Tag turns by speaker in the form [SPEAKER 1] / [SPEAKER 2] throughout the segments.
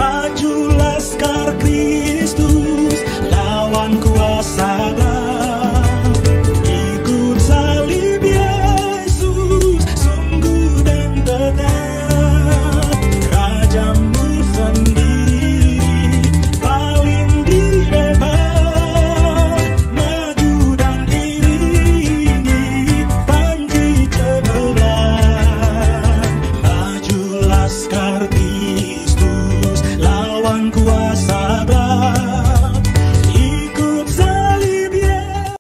[SPEAKER 1] Maju laskar Kristus, lawan kuasa gelap. Ikut salib Yesus, sungguh dan tetap. Rajamu sendiri paling di depan. Maju dan iringi panji cemerlang. Maju laskar Kristus, lawan kuasa gelap. Ikut salib Yesus.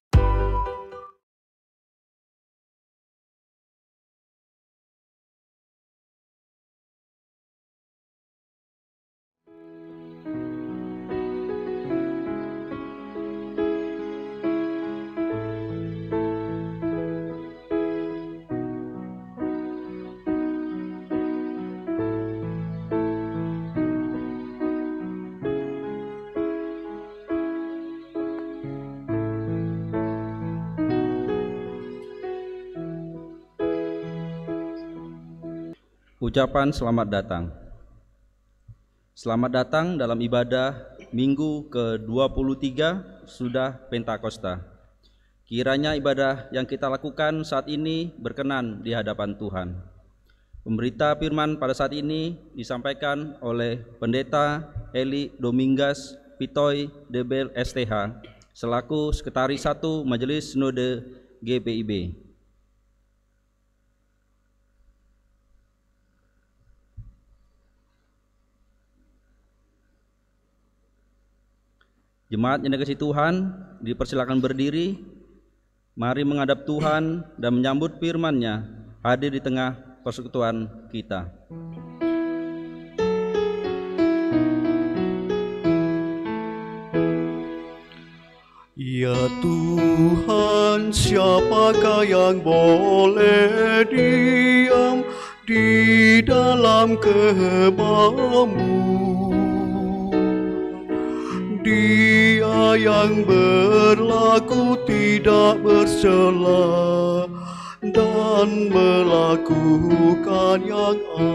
[SPEAKER 2] Ucapan selamat datang. Selamat datang dalam ibadah Minggu ke-23 sudah Pentakosta. Kiranya ibadah yang kita lakukan saat ini berkenan di hadapan Tuhan. Pemberita firman pada saat ini disampaikan oleh Pendeta Eli Domingas Pitoy Debel STH selaku Sekretaris 1 Majelis Sinode GPIB. Jemaat yang dikasihi Tuhan, dipersilakan berdiri. Mari menghadap Tuhan dan menyambut firman-Nya hadir di tengah persekutuan kita.
[SPEAKER 3] Ya Tuhan, siapakah yang boleh diam di dalam kehebah-Mu? Dia yang berlaku tidak bercela dan melakukan yang adil.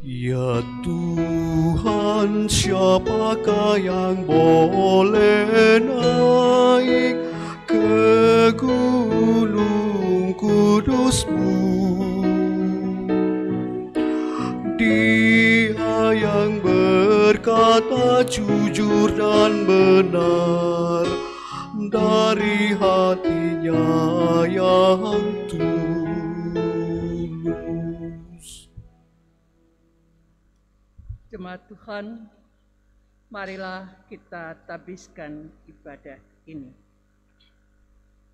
[SPEAKER 3] Ya Tuhan, siapakah yang boleh naik ke gunung kudus-Mu? Dia yang berkata jujur dan benar dari hatinya yang tulus.
[SPEAKER 4] Jemaat Tuhan, marilah kita tabiskan ibadah ini.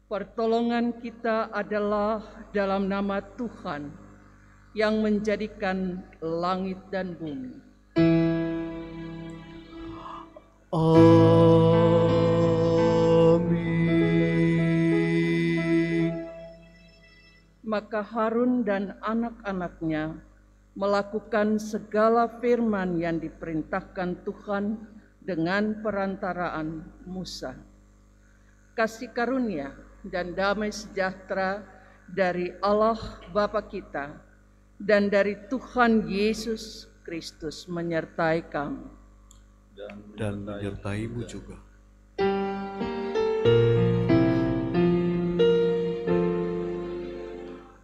[SPEAKER 4] Pertolongan kita adalah dalam nama Tuhan yang menjadikan langit dan bumi.
[SPEAKER 3] Amin.
[SPEAKER 4] Maka Harun dan anak-anaknya melakukan segala firman yang diperintahkan Tuhan dengan perantaraan Musa. Kasih karunia dan damai sejahtera dari Allah Bapa kita dan dari Tuhan Yesus Kristus menyertai kamu.
[SPEAKER 3] Dan menyertai-Mu juga.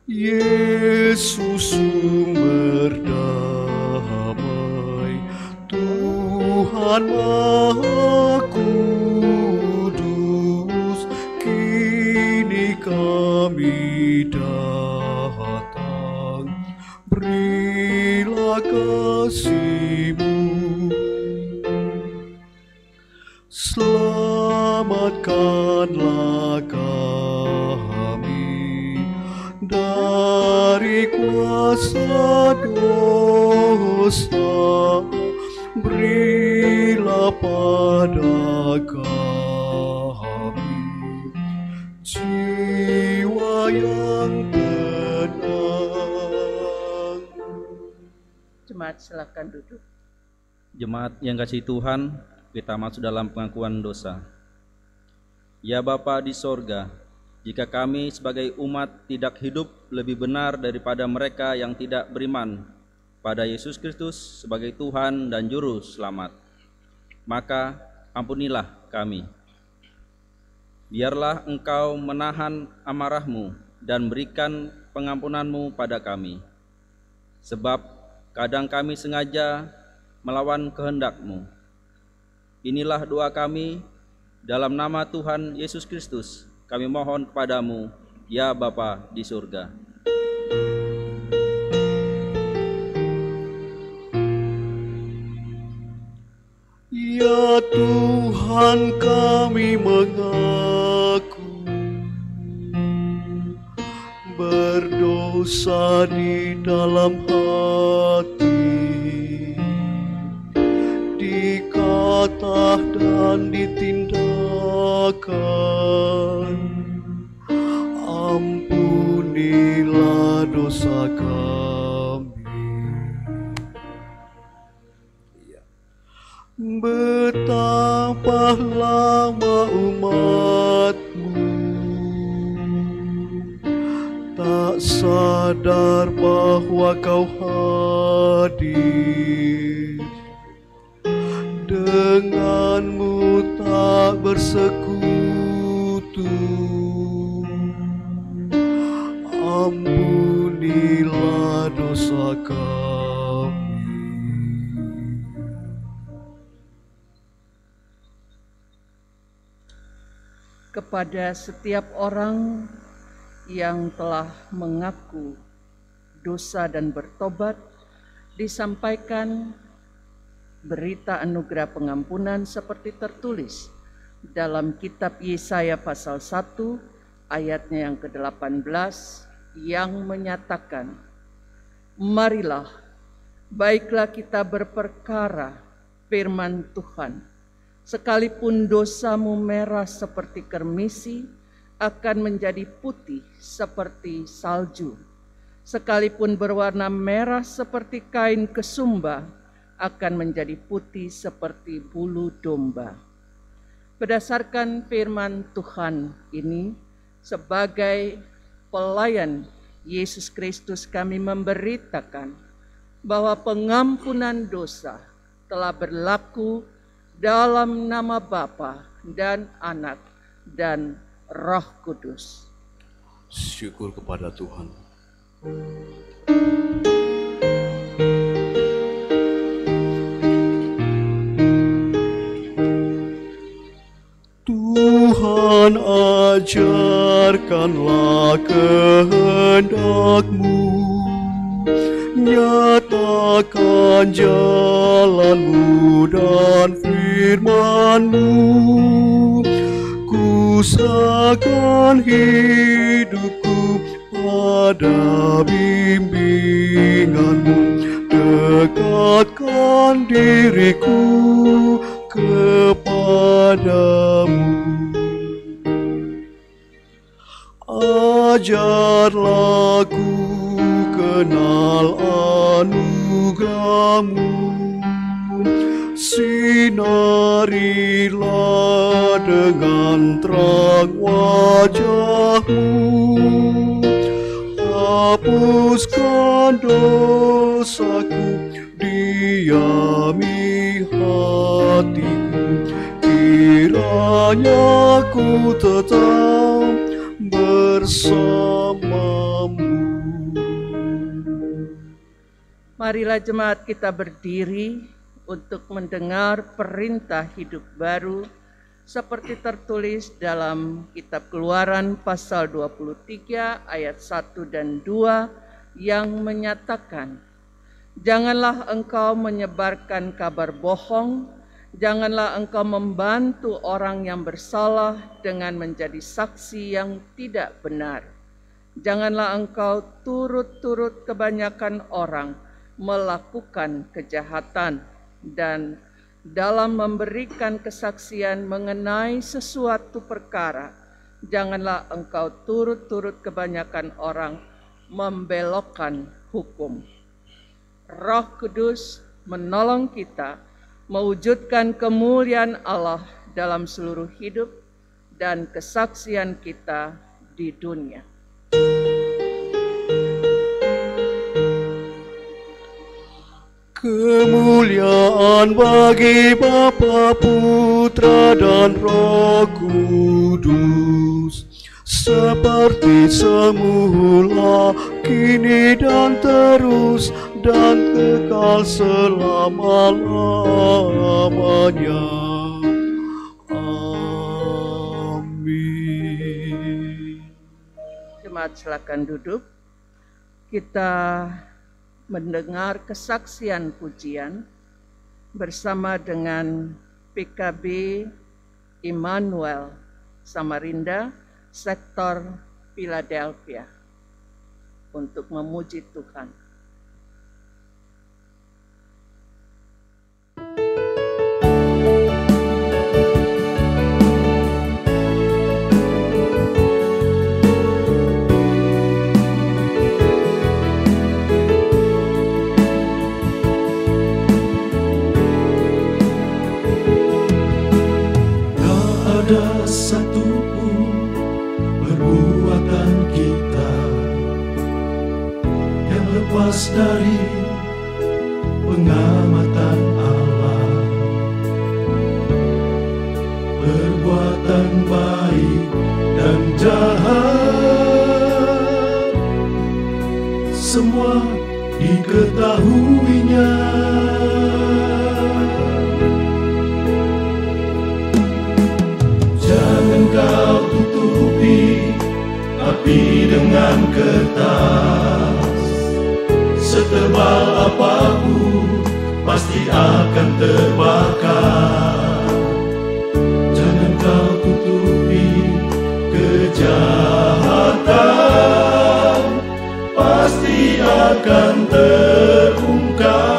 [SPEAKER 3] Yesus sumber damai, Tuhan Tuhan Maha Kudus, kini kami datang, berilah kasih-Mu. Selamatkanlah kami dari kuasa dosa, berilah pada kami jiwa yang tenang.
[SPEAKER 4] Jemaat silakan duduk.
[SPEAKER 2] Jemaat yang kasih Tuhan, kita masuk dalam pengakuan dosa. Ya Bapa di sorga, jika kami sebagai umat tidak hidup lebih benar daripada mereka yang tidak beriman pada Yesus Kristus sebagai Tuhan dan Juru Selamat, maka ampunilah kami. Biarlah Engkau menahan amarah-Mu dan berikan pengampunan-Mu pada kami. Sebab kadang kami sengaja melawan kehendak-Mu. Inilah doa kami, dalam nama Tuhan Yesus Kristus, kami mohon kepadamu, ya Bapa di surga.
[SPEAKER 3] Ya Tuhan, kami mengaku berdosa di dalam hati, di kata dan di tindakan. Ampunilah dosa kami. Betapa lama umat-Mu tak sadar bahwa Kau hadir, dengan-Mu tak bersekutu. Ampunilah dosa kami.
[SPEAKER 4] Kepada setiap orang yang telah mengaku dosa dan bertobat, disampaikan berita anugerah pengampunan seperti tertulis dalam kitab Yesaya pasal 1 ayatnya yang ke-18 yang menyatakan, marilah, baiklah kita berperkara firman Tuhan. Sekalipun dosamu merah seperti kermisi, akan menjadi putih seperti salju. Sekalipun berwarna merah seperti kain kesumba, akan menjadi putih seperti bulu domba. Berdasarkan firman Tuhan ini, sebagai pelayan Yesus Kristus kami memberitakan bahwa pengampunan dosa telah berlaku dalam nama Bapa dan Anak dan Roh Kudus.
[SPEAKER 3] Syukur kepada Tuhan. Tuhan, ajarkanlah kehendak-Mu, nyatakan jalan-Mu dan firman-Mu. Kusahkan hidupku pada bimbingan-Mu, dekatkan diriku kepadamu. Ajarlah ku kenal anugerah-Mu, sinarilah dengan terang wajah-Mu, hapuskan dosaku, diami hatiku, kiranya ku tetap bersamamu.
[SPEAKER 4] Marilah jemaat kita berdiri untuk mendengar perintah hidup baru seperti tertulis dalam kitab Keluaran pasal 23 ayat 1 dan 2 yang menyatakan, "Janganlah engkau menyebarkan kabar bohong, janganlah engkau membantu orang yang bersalah dengan menjadi saksi yang tidak benar. Janganlah engkau turut-turut kebanyakan orang melakukan kejahatan, dan dalam memberikan kesaksian mengenai sesuatu perkara, janganlah engkau turut-turut kebanyakan orang membelokkan hukum." Roh Kudus menolong kita mewujudkan kemuliaan Allah dalam seluruh hidup dan kesaksian kita di dunia.
[SPEAKER 3] Kemuliaan bagi Bapa, Putra, dan Roh Kudus, seperti semula, kini dan terus, dan kekal selama-lamanya. Amin.
[SPEAKER 4] Jemaat silakan duduk. Kita mendengar kesaksian pujian bersama dengan PKB Immanuel Samarinda, sektor Philadelphia, untuk memuji Tuhan.
[SPEAKER 1] Ada satu pun perbuatan kita yang lepas dari pengamatan Allah. Perbuatan baik dan jahat semua diketahuinya. Kau tutupi api dengan kertas, setebal apapun pasti akan terbakar. Jangan kau tutupi kejahatan, pasti akan terungkap.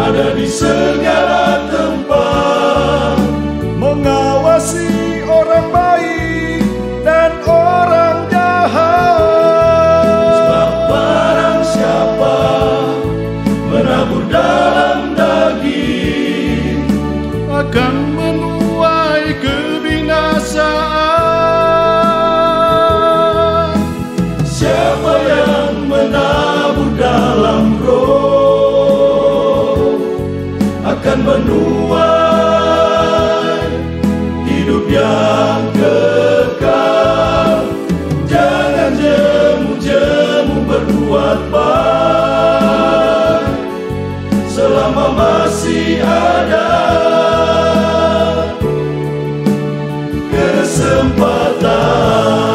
[SPEAKER 1] Ada di segala tempat, mengawasi orang baik dan orang jahat. Sebab barang siapa menabur dalam daging akan menuai kebinasaan. Siapa yang menabur dalam roh akan menuai hidup yang kekal. Jangan jemu-jemu berbuat baik selama masih ada kesempatan.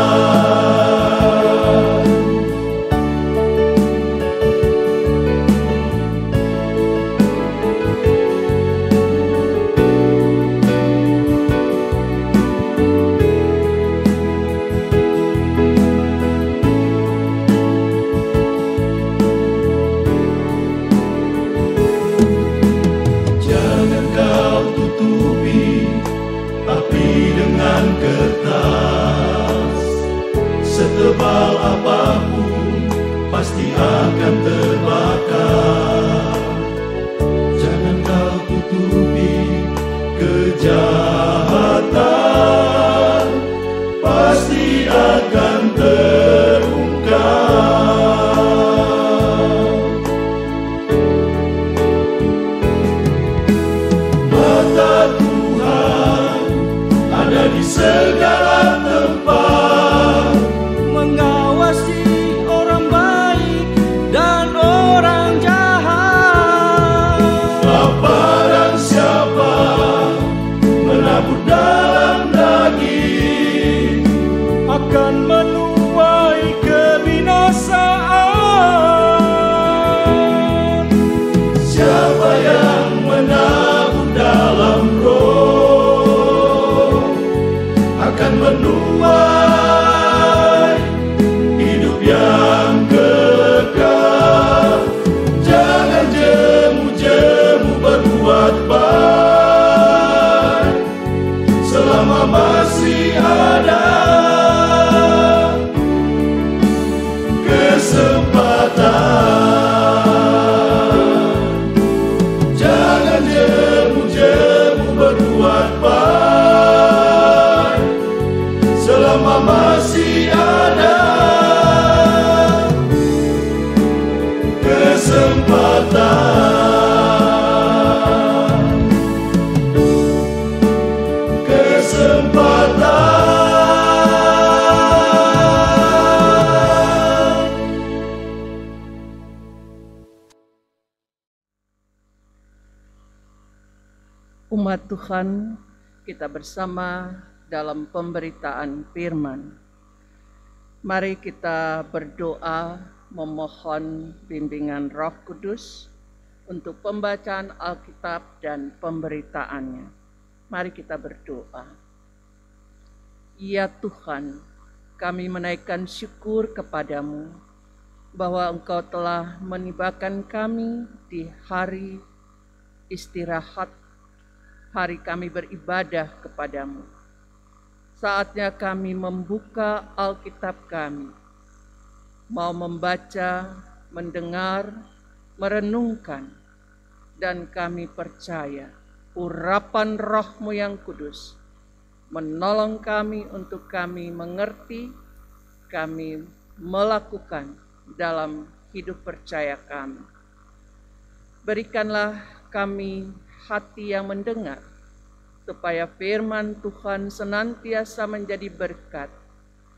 [SPEAKER 1] Setebal apapun pasti akan terbakar. Jangan kau tutupi kejahatan, pasti akan terungkap. Mata Tuhan ada di segala tempat,
[SPEAKER 4] umat Tuhan, kita bersama dalam pemberitaan firman. Mari kita berdoa memohon bimbingan Roh Kudus untuk pembacaan Alkitab dan pemberitaannya. Mari kita berdoa. Ya Tuhan, kami menaikkan syukur kepadamu bahwa Engkau telah menibakan kami di hari istirahat, hari kami beribadah kepadamu. Saatnya kami membuka Alkitab kami, mau membaca, mendengar, merenungkan, dan kami percaya urapan Roh-Mu yang kudus menolong kami untuk kami mengerti, kami melakukan dalam hidup percaya kami. Berikanlah kami hati yang mendengar, supaya firman Tuhan senantiasa menjadi berkat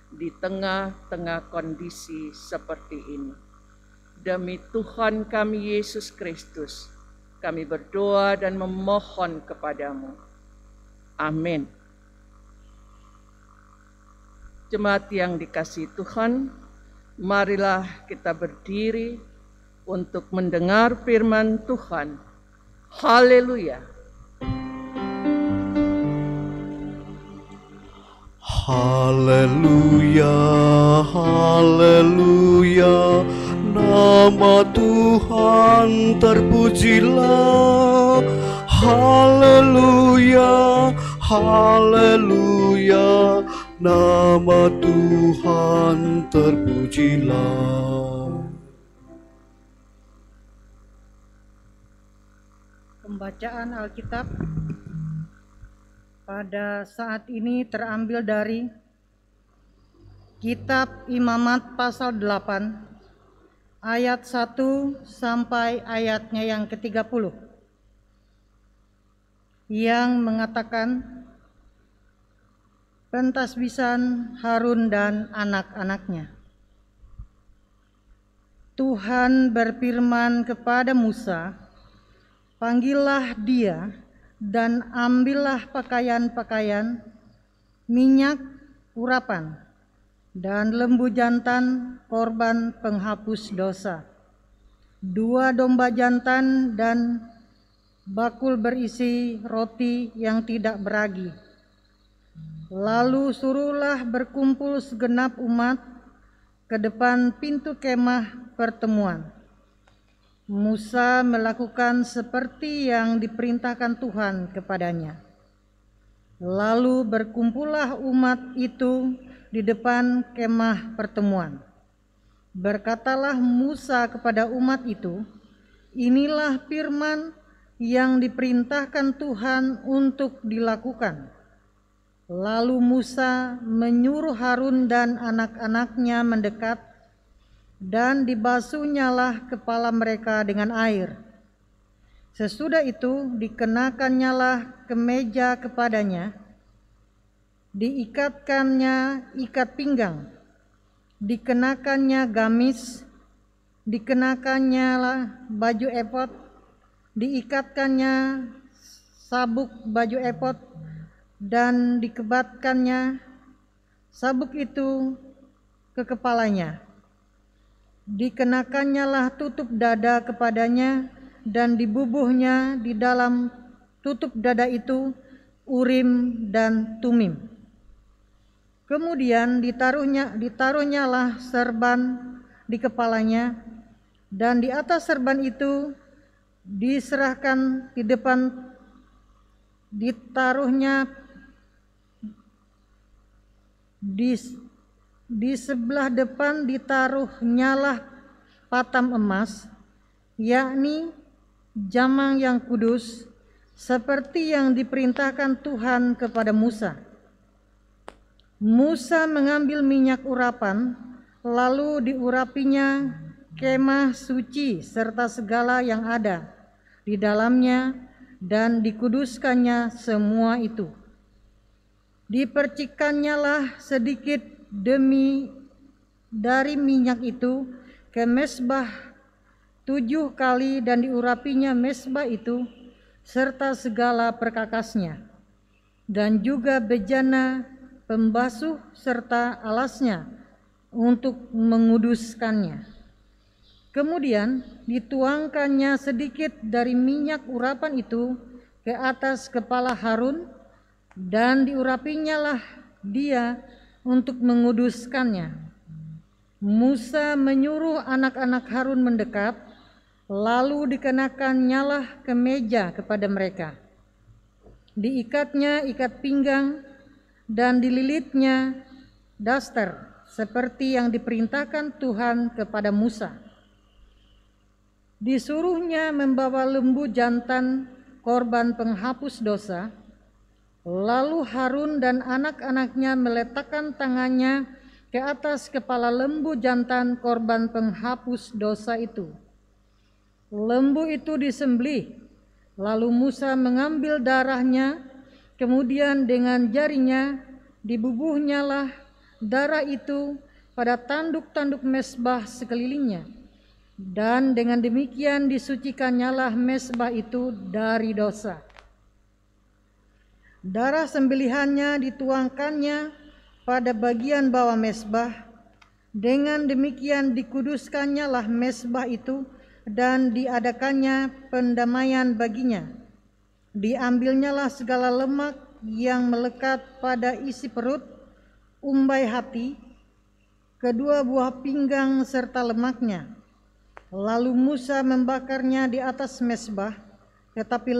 [SPEAKER 4] di tengah-tengah kondisi seperti ini. Demi Tuhan kami Yesus Kristus, kami berdoa dan memohon kepadamu. Amin. Jemaat yang dikasihi Tuhan, marilah kita berdiri untuk mendengar firman Tuhan. Haleluya.
[SPEAKER 3] Haleluya, haleluya, nama Tuhan terpujilah. Haleluya, haleluya, nama Tuhan terpujilah.
[SPEAKER 5] Pembacaan Alkitab pada saat ini terambil dari Kitab Imamat pasal 8 ayat 1 sampai ayatnya yang ke-30 yang mengatakan, pentasbisan Harun dan anak-anaknya. Tuhan berfirman kepada Musa, panggillah dia dan ambillah pakaian-pakaian, minyak urapan, dan lembu jantan korban penghapus dosa, 2 domba jantan dan bakul berisi roti yang tidak beragi. Lalu suruhlah berkumpul segenap umat ke depan pintu kemah pertemuan. Musa melakukan seperti yang diperintahkan Tuhan kepadanya. Lalu berkumpullah umat itu di depan kemah pertemuan. Berkatalah Musa kepada umat itu, inilah firman yang diperintahkan Tuhan untuk dilakukan. Lalu Musa menyuruh Harun dan anak-anaknya mendekat, dan dibasuhnyalah kepala mereka dengan air. Sesudah itu dikenakannyalah kemeja kepadanya, diikatkannya ikat pinggang, dikenakannya gamis, dikenakannya baju efod, diikatkannya sabuk baju efod, dan dikebatkannya sabuk itu ke kepalanya. Dikenakannya tutup dada kepadanya, dan dibubuhnya di dalam tutup dada itu Urim dan Tumim. Kemudian ditaruhnyalah serban di kepalanya, dan di atas serban itu diserahkan di depan, ditaruhnya di sebelah depan ditaruhnyalah patam emas, yakni jamang yang kudus, seperti yang diperintahkan Tuhan kepada Musa. Musa mengambil minyak urapan, lalu diurapinya kemah suci serta segala yang ada di dalamnya, dan dikuduskannya semua itu. Dipercikkannyalah sedikit demi dari minyak itu ke mezbah 7 kali, dan diurapinya mezbah itu serta segala perkakasnya, dan juga bejana pembasuh serta alasnya untuk menguduskannya. Kemudian dituangkannya sedikit dari minyak urapan itu ke atas kepala Harun, dan diurapinya lah dia untuk menguduskannya. Musa menyuruh anak-anak Harun mendekat, lalu dikenakannya lah kemeja kepada mereka. Diikatnya ikat pinggang dan dililitnya daster seperti yang diperintahkan Tuhan kepada Musa. Disuruhnya membawa lembu jantan korban penghapus dosa, lalu Harun dan anak-anaknya meletakkan tangannya ke atas kepala lembu jantan korban penghapus dosa itu. Lembu itu disembelih, lalu Musa mengambil darahnya, kemudian dengan jarinya dibubuhnyalah darah itu pada tanduk-tanduk mezbah sekelilingnya, dan dengan demikian disucikannyalah mezbah itu dari dosa. Darah sembelihannya dituangkannya pada bagian bawah mezbah, dengan demikian dikuduskannya lah mezbah itu dan diadakannya pendamaian baginya. Diambilnyalah segala lemak yang melekat pada isi perut, umbai hati, kedua buah pinggang serta lemaknya. Lalu Musa membakarnya di atas mezbah, tetapi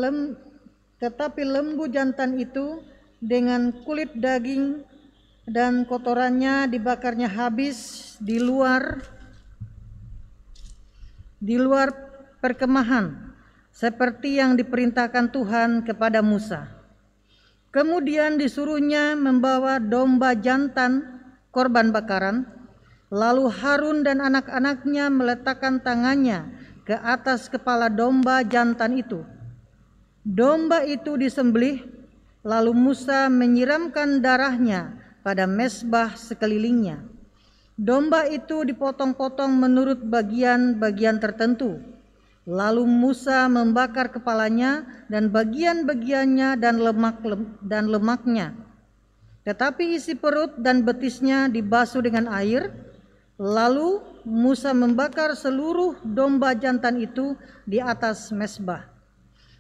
[SPEAKER 5] lembu jantan itu dengan kulit daging dan kotorannya dibakarnya habis di luar perkemahan, seperti yang diperintahkan Tuhan kepada Musa. Kemudian disuruhnya membawa domba jantan korban bakaran, lalu Harun dan anak-anaknya meletakkan tangannya ke atas kepala domba jantan itu. Domba itu disembelih, lalu Musa menyiramkan darahnya pada mezbah sekelilingnya. Domba itu dipotong-potong menurut bagian-bagian tertentu. Lalu Musa membakar kepalanya dan bagian-bagiannya dan lemaknya. Tetapi isi perut dan betisnya dibasuh dengan air. Lalu Musa membakar seluruh domba jantan itu di atas mezbah.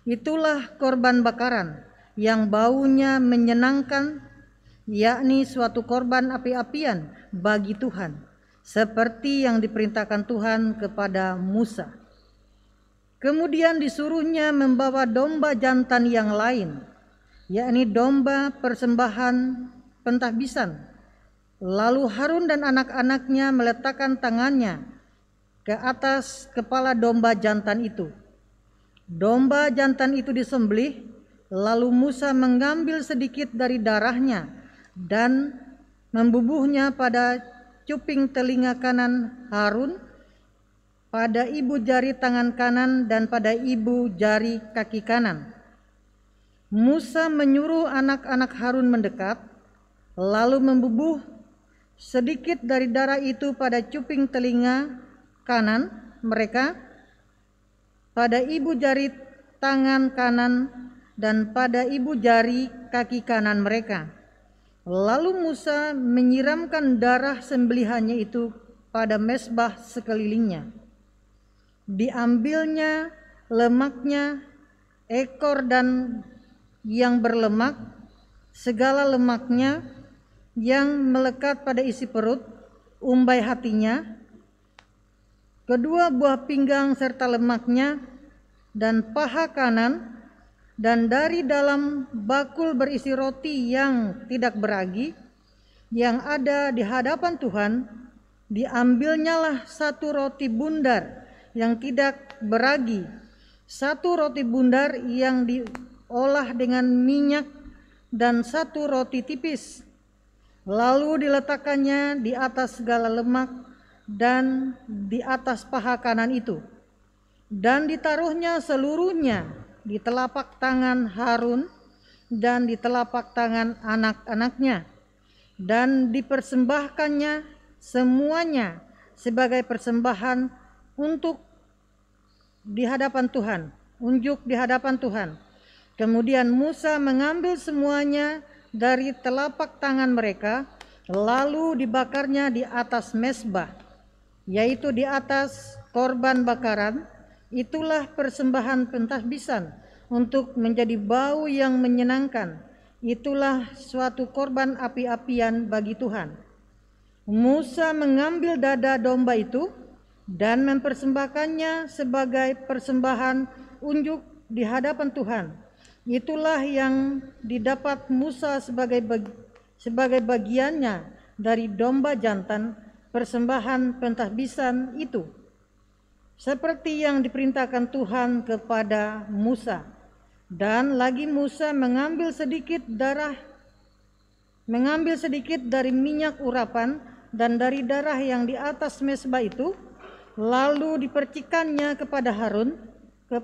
[SPEAKER 5] Itulah korban bakaran yang baunya menyenangkan, yakni suatu korban api-apian bagi Tuhan, seperti yang diperintahkan Tuhan kepada Musa. Kemudian disuruhnya membawa domba jantan yang lain, yakni domba persembahan pentahbisan. Lalu Harun dan anak-anaknya meletakkan tangannya ke atas kepala domba jantan itu. Domba jantan itu disembelih, lalu Musa mengambil sedikit dari darahnya dan membubuhnya pada cuping telinga kanan Harun, pada ibu jari tangan kanan, dan pada ibu jari kaki kanan. Musa menyuruh anak-anak Harun mendekat, lalu membubuh sedikit dari darah itu pada cuping telinga kanan mereka, pada ibu jari tangan kanan, dan pada ibu jari kaki kanan mereka. Lalu Musa menyiramkan darah sembelihannya itu pada mezbah sekelilingnya. Diambilnya lemaknya, ekor dan yang berlemak, segala lemaknya yang melekat pada isi perut, umbai hatinya, kedua buah pinggang serta lemaknya, dan paha kanan, dan dari dalam bakul berisi roti yang tidak beragi yang ada di hadapan Tuhan, diambilnyalah satu roti bundar yang tidak beragi, satu roti bundar yang diolah dengan minyak, dan satu roti tipis. Lalu diletakkannya di atas segala lemak dan di atas paha kanan itu, dan ditaruhnya seluruhnya di telapak tangan Harun dan di telapak tangan anak-anaknya, dan dipersembahkannya semuanya sebagai persembahan untuk di hadapan Tuhan, unjuk di hadapan Tuhan, Kemudian Musa mengambil semuanya dari telapak tangan mereka, lalu dibakarnya di atas mezbah, yaitu di atas korban bakaran. Itulah persembahan pentahbisan untuk menjadi bau yang menyenangkan. Itulah suatu korban api-apian bagi Tuhan. Musa mengambil dada domba itu dan mempersembahkannya sebagai persembahan unjuk di hadapan Tuhan. Itulah yang didapat Musa sebagai bagiannya dari domba jantan persembahan pentahbisan itu, seperti yang diperintahkan Tuhan kepada Musa. Dan lagi Musa mengambil sedikit dari minyak urapan dan dari darah yang di atas mezbah itu, lalu dipercikannya kepada Harun, ke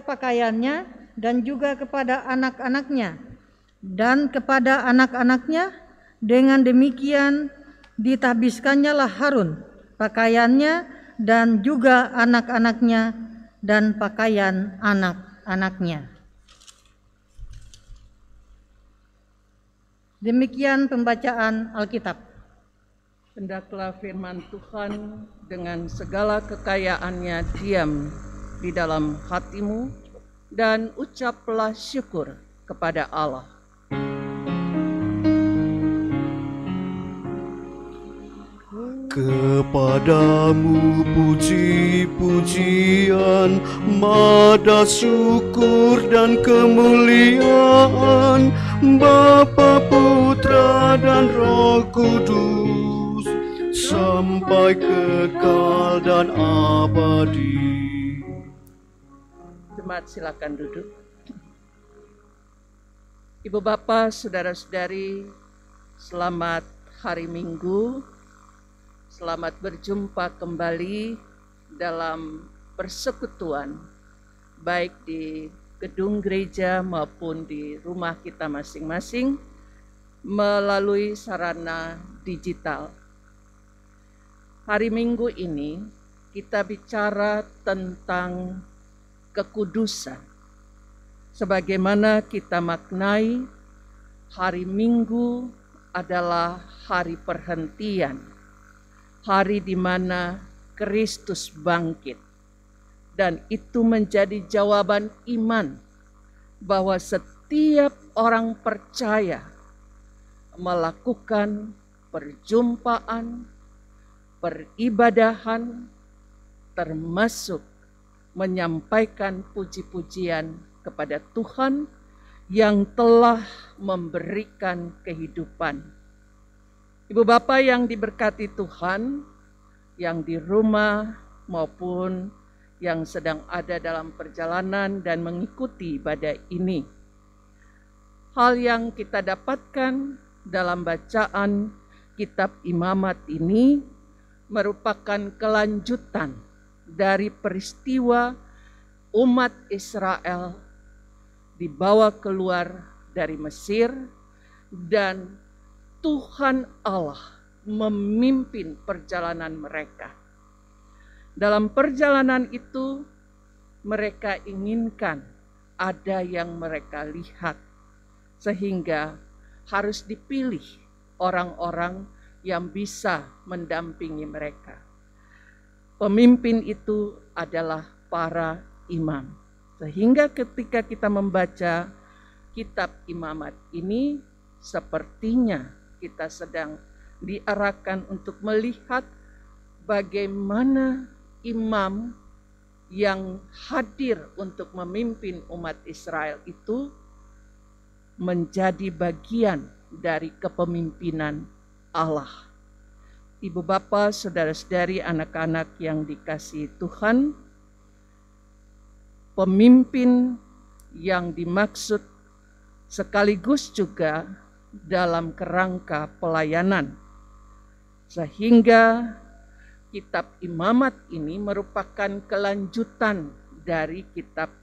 [SPEAKER 5] pakaiannya, dan juga kepada anak-anaknya dan kepada anak-anaknya. Dengan demikian ditahbiskannya lah Harun pakaiannya dan juga anak-anaknya dan pakaian anak-anaknya. Demikian pembacaan Alkitab.
[SPEAKER 4] Hendaklah firman Tuhan dengan segala kekayaannya diam di dalam hatimu, dan ucaplah syukur kepada Allah.
[SPEAKER 3] Kepadamu puji-pujian, mada syukur dan kemuliaan, Bapa, Putra dan Roh Kudus, sampai kekal dan abadi.
[SPEAKER 4] Jemaat silakan duduk. Ibu bapak, saudara-saudari, selamat hari Minggu. Selamat berjumpa kembali dalam persekutuan, baik di gedung gereja maupun di rumah kita masing-masing melalui sarana digital. Hari Minggu ini kita bicara tentang kekudusan. Sebagaimana kita maknai, hari Minggu adalah hari perhentian, hari di mana Kristus bangkit. Dan itu menjadi jawaban iman bahwa setiap orang percaya melakukan perjumpaan, peribadahan, termasuk menyampaikan puji-pujian kepada Tuhan yang telah memberikan kehidupan. Ibu bapak yang diberkati Tuhan, yang di rumah maupun yang sedang ada dalam perjalanan dan mengikuti ibadah ini, hal yang kita dapatkan dalam bacaan kitab Imamat ini merupakan kelanjutan dari peristiwa umat Israel dibawa keluar dari Mesir, dan Tuhan Allah memimpin perjalanan mereka. Dalam perjalanan itu mereka inginkan ada yang mereka lihat, sehingga harus dipilih orang-orang yang bisa mendampingi mereka. Pemimpin itu adalah para imam. Sehingga ketika kita membaca kitab Imamat ini, sepertinya kita sedang diarahkan untuk melihat bagaimana imam yang hadir untuk memimpin umat Israel itu menjadi bagian dari kepemimpinan Allah. Ibu bapak, saudara-saudari, anak-anak yang dikasihi Tuhan, pemimpin yang dimaksud sekaligus juga dalam kerangka pelayanan. Sehingga kitab Imamat ini merupakan kelanjutan dari kitab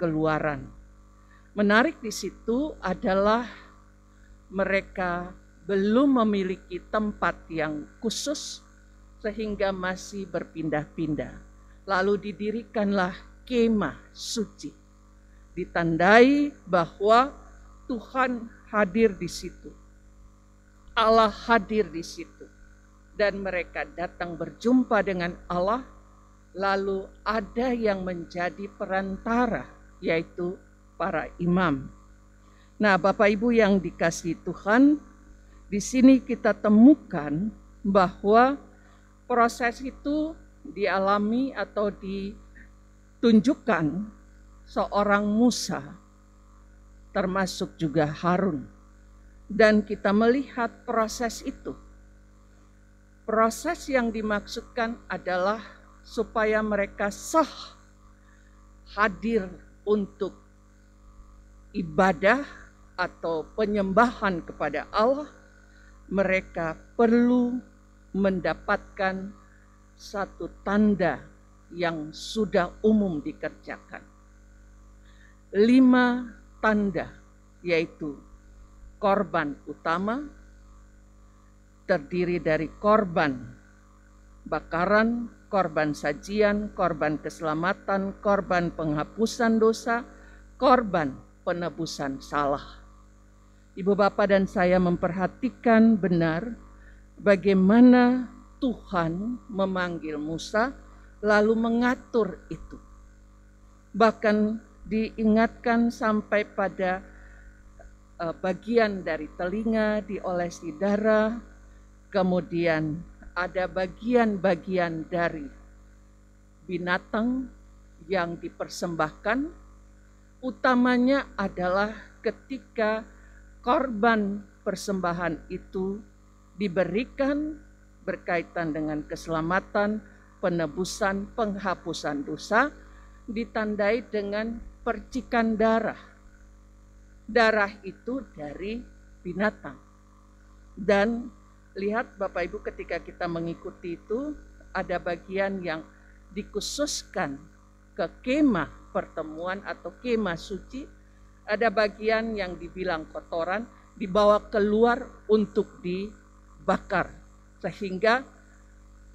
[SPEAKER 4] Keluaran. Menarik di situ adalah mereka belum memiliki tempat yang khusus sehingga masih berpindah-pindah. Lalu didirikanlah kemah suci. ditandai bahwa Tuhan hadir di situ. Allah hadir di situ. Dan mereka datang berjumpa dengan Allah, lalu ada yang menjadi perantara, yaitu para imam. Nah, Bapak Ibu yang dikasihi Tuhan, di sini kita temukan bahwa proses itu dialami atau ditunjukkan seorang Musa, termasuk juga Harun. Dan kita melihat proses itu. Proses yang dimaksudkan adalah supaya mereka sah hadir untuk ibadah atau penyembahan kepada Allah. Mereka perlu mendapatkan satu tanda yang sudah umum dikerjakan. 5 tanda, yaitu korban utama, terdiri dari korban bakaran, korban sajian, korban keselamatan, korban penghapusan dosa, korban penebusan salah. Ibu Bapak dan saya memperhatikan benar bagaimana Tuhan memanggil Musa lalu mengatur itu. Bahkan diingatkan sampai pada bagian dari telinga diolesi darah, kemudian ada bagian-bagian dari binatang yang dipersembahkan. Utamanya adalah ketika korban persembahan itu diberikan berkaitan dengan keselamatan, penebusan, penghapusan dosa, ditandai dengan percikan darah. Darah itu dari binatang. Dan lihat Bapak Ibu, ketika kita mengikuti itu, ada bagian yang dikhususkan ke kemah pertemuan atau kemah suci. Ada bagian yang dibilang kotoran, dibawa keluar untuk dibakar. Sehingga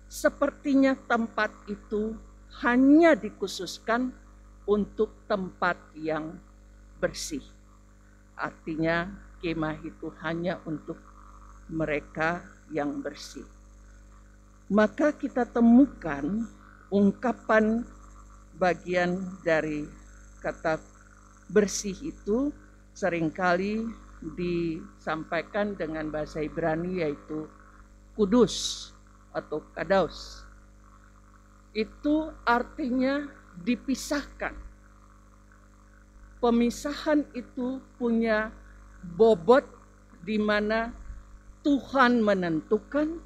[SPEAKER 4] sepertinya tempat itu hanya dikhususkan untuk tempat yang bersih. Artinya kemah itu hanya untuk mereka yang bersih. Maka kita temukan ungkapan bagian dari kata bersih itu seringkali disampaikan dengan bahasa Ibrani, yaitu kudus atau kadaus. Itu artinya dipisahkan. Pemisahan itu punya bobot di mana Tuhan menentukan,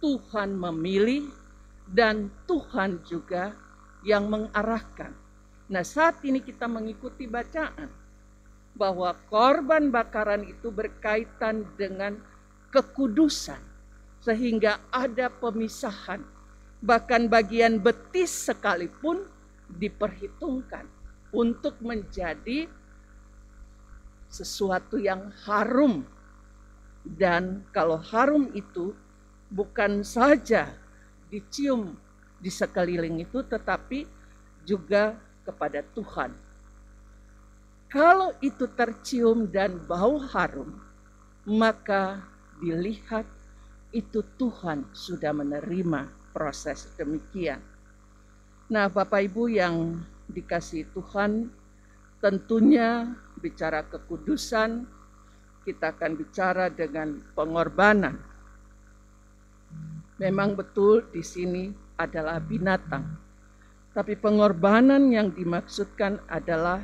[SPEAKER 4] Tuhan memilih, dan Tuhan juga yang mengarahkan. Nah, saat ini kita mengikuti bacaan bahwa korban bakaran itu berkaitan dengan kekudusan, sehingga ada pemisahan. Bahkan bagian betis sekalipun diperhitungkan untuk menjadi sesuatu yang harum. Dan kalau harum itu bukan saja dicium di sekeliling itu, tetapi juga kepada Tuhan. Kalau itu tercium dan bau harum, maka dilihat itu Tuhan sudah menerima proses demikian. Nah, Bapak Ibu yang dikasihi Tuhan, tentunya bicara kekudusan, kita akan bicara dengan pengorbanan. Memang betul di sini adalah binatang. Tapi pengorbanan yang dimaksudkan adalah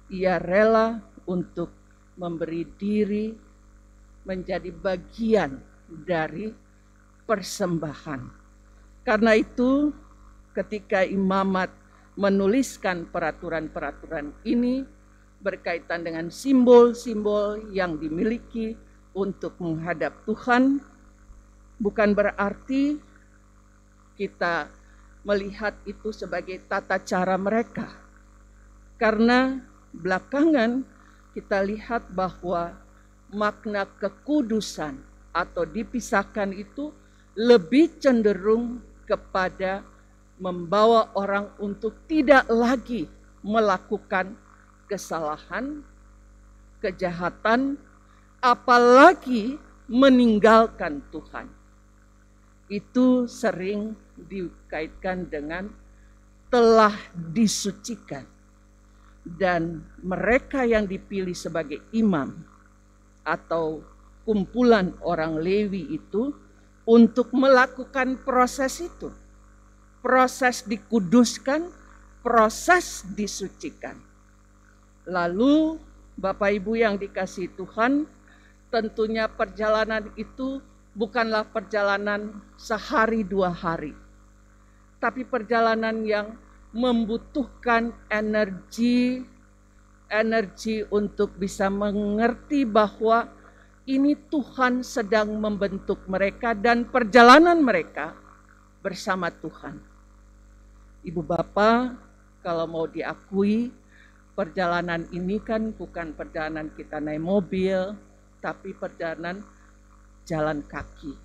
[SPEAKER 4] ia rela untuk memberi diri menjadi bagian dari persembahan. Karena itu ketika imamat menuliskan peraturan-peraturan ini berkaitan dengan simbol-simbol yang dimiliki untuk menghadap Tuhan, bukan berarti kita melihat itu sebagai tata cara mereka. Karena belakangan kita lihat bahwa makna kekudusan atau dipisahkan itu lebih cenderung kepada membawa orang untuk tidak lagi melakukan kesalahan, kejahatan, apalagi meninggalkan Tuhan. Itu sering dikaitkan dengan telah disucikan. Dan mereka yang dipilih sebagai imam atau kumpulan orang Lewi itu untuk melakukan proses itu. Proses dikuduskan, proses disucikan. Lalu Bapak Ibu yang dikasihi Tuhan, tentunya perjalanan itu bukanlah perjalanan sehari dua hari. Tapi perjalanan yang membutuhkan energi untuk bisa mengerti bahwa ini Tuhan sedang membentuk mereka dan perjalanan mereka bersama Tuhan. Ibu Bapak, kalau mau diakui, perjalanan ini kan bukan perjalanan kita naik mobil, tapi perjalanan jalan kaki.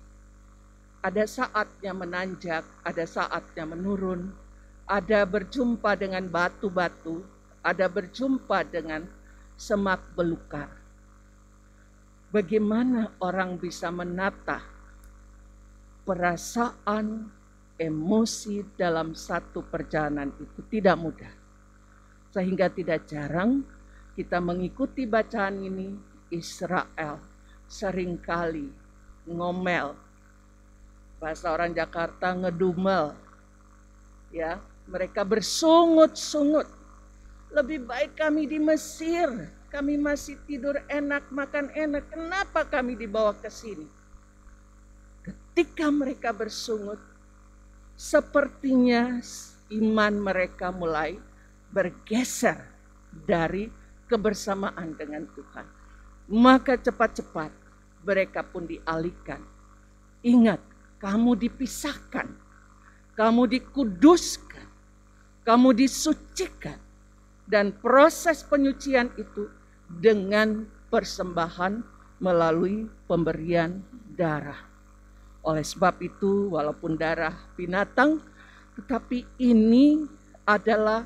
[SPEAKER 4] Ada saatnya menanjak, ada saatnya menurun, ada berjumpa dengan batu-batu, ada berjumpa dengan semak belukar. Bagaimana orang bisa menata perasaan, emosi dalam satu perjalanan itu tidak mudah. Sehingga tidak jarang kita mengikuti bacaan ini, Israel seringkali ngomel. Bahasa orang Jakarta ngedumel. Ya, mereka bersungut-sungut. Lebih baik kami di Mesir, kami masih tidur enak, makan enak. Kenapa kami dibawa ke sini? Ketika mereka bersungut, sepertinya iman mereka mulai bergeser dari kebersamaan dengan Tuhan. Maka cepat-cepat mereka pun dialihkan. Ingat, kamu dipisahkan, kamu dikuduskan, kamu disucikan. Dan proses penyucian itu dengan persembahan melalui pemberian darah. Oleh sebab itu, walaupun darah binatang, tetapi ini adalah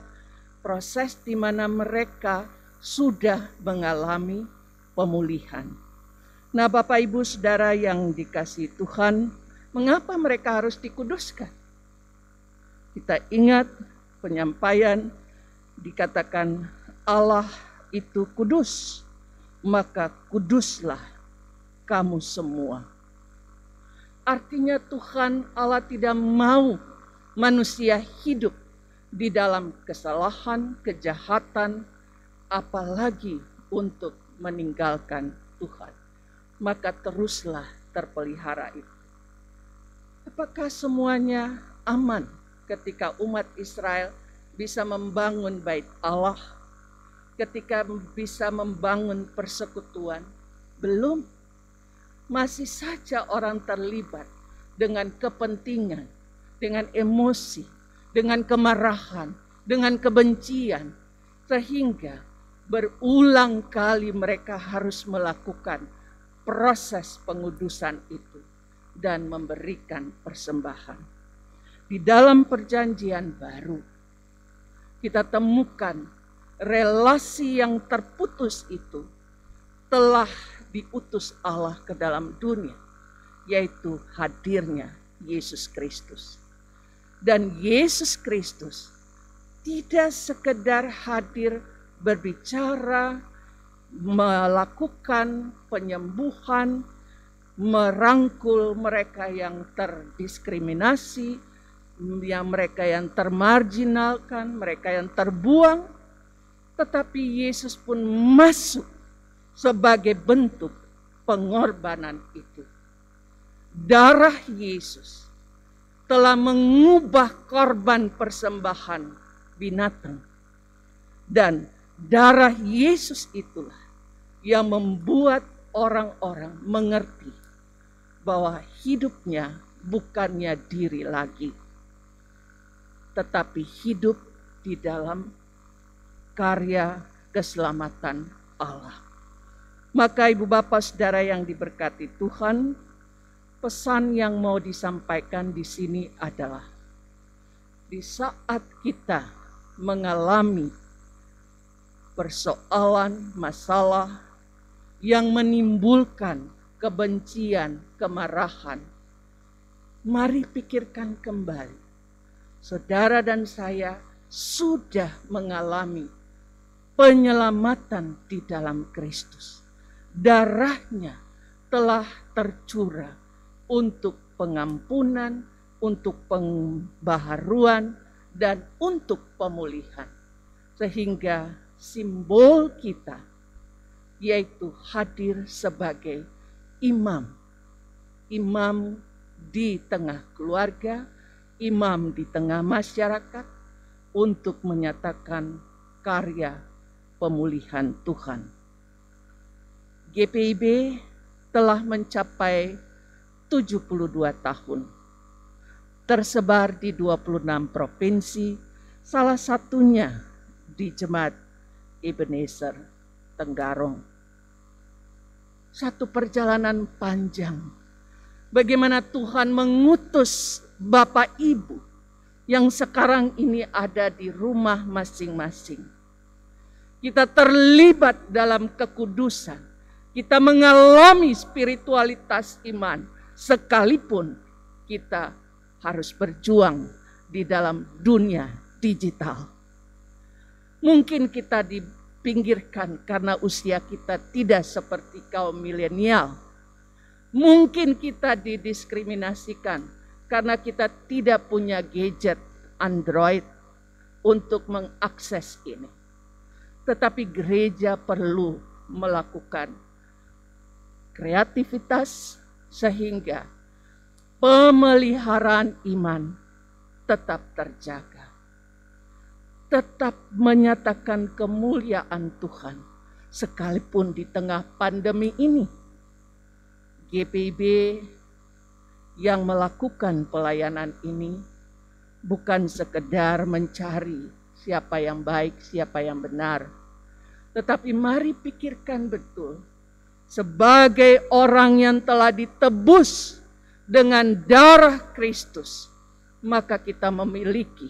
[SPEAKER 4] proses di mana mereka sudah mengalami pemulihan. Nah, Bapak Ibu Saudara yang dikasihi Tuhan, mengapa mereka harus dikuduskan? Kita ingat penyampaian dikatakan Allah itu kudus, maka kuduslah kamu semua. Artinya Tuhan Allah tidak mau manusia hidup di dalam kesalahan, kejahatan, apalagi untuk meninggalkan Tuhan. Maka teruslah terpelihara itu. Apakah semuanya aman ketika umat Israel bisa membangun bait Allah, ketika bisa membangun persekutuan? Belum. Masih saja orang terlibat dengan kepentingan, dengan emosi, dengan kemarahan, dengan kebencian, sehingga berulang kali mereka harus melakukan proses pengudusan itu dan memberikan persembahan. Di dalam perjanjian baru, kita temukan relasi yang terputus itu telah diutus Allah ke dalam dunia, yaitu hadirnya Yesus Kristus. Dan Yesus Kristus tidak sekedar hadir berbicara, melakukan penyembuhan, merangkul mereka yang terdiskriminasi, yang mereka yang termarginalkan, mereka yang terbuang, tetapi Yesus pun masuk sebagai bentuk pengorbanan itu. Darah Yesus telah mengubah korban persembahan binatang, dan darah Yesus itulah yang membuat orang-orang mengerti bahwa hidupnya bukannya diri lagi, tetapi hidup di dalam karya keselamatan Allah. Maka Ibu Bapak Saudara yang diberkati Tuhan, pesan yang mau disampaikan di sini adalah di saat kita mengalami persoalan, masalah yang menimbulkan kebencian, kemarahan, mari pikirkan kembali. Saudara dan saya sudah mengalami penyelamatan di dalam Kristus. Darahnya telah tercurah untuk pengampunan, untuk pembaharuan, dan untuk pemulihan. Sehingga simbol kita yaitu hadir sebagai imam. Imam di tengah keluarga, imam di tengah masyarakat untuk menyatakan karya pemulihan Tuhan. GPIB telah mencapai 72 tahun. Tersebar di 26 provinsi, salah satunya di Jemaat Ebenezer Tenggarong. Satu perjalanan panjang. Bagaimana Tuhan mengutus Bapak Ibu yang sekarang ini ada di rumah masing-masing. Kita terlibat dalam kekudusan. Kita mengalami spiritualitas iman. Sekalipun kita harus berjuang di dalam dunia digital. Mungkin kita dipinggirkan karena usia kita tidak seperti kaum milenial. Mungkin kita didiskriminasikan karena kita tidak punya gadget Android untuk mengakses ini. Tetapi gereja perlu melakukan kreativitas sehingga pemeliharaan iman tetap terjaga. Tetap menyatakan kemuliaan Tuhan sekalipun di tengah pandemi ini. GPIB yang melakukan pelayanan ini bukan sekedar mencari siapa yang baik, siapa yang benar. Tetapi mari pikirkan betul, sebagai orang yang telah ditebus dengan darah Kristus, maka kita memiliki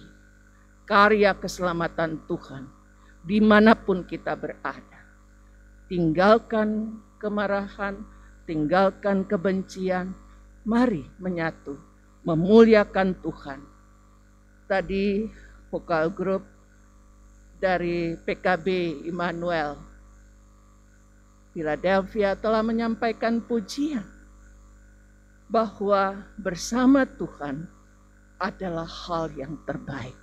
[SPEAKER 4] karya keselamatan Tuhan dimanapun kita berada. Tinggalkan kemarahan, tinggalkan kebencian, mari menyatu, memuliakan Tuhan. Tadi vokal grup dari PKB Immanuel Philadelphia telah menyampaikan pujian bahwa bersama Tuhan adalah hal yang terbaik.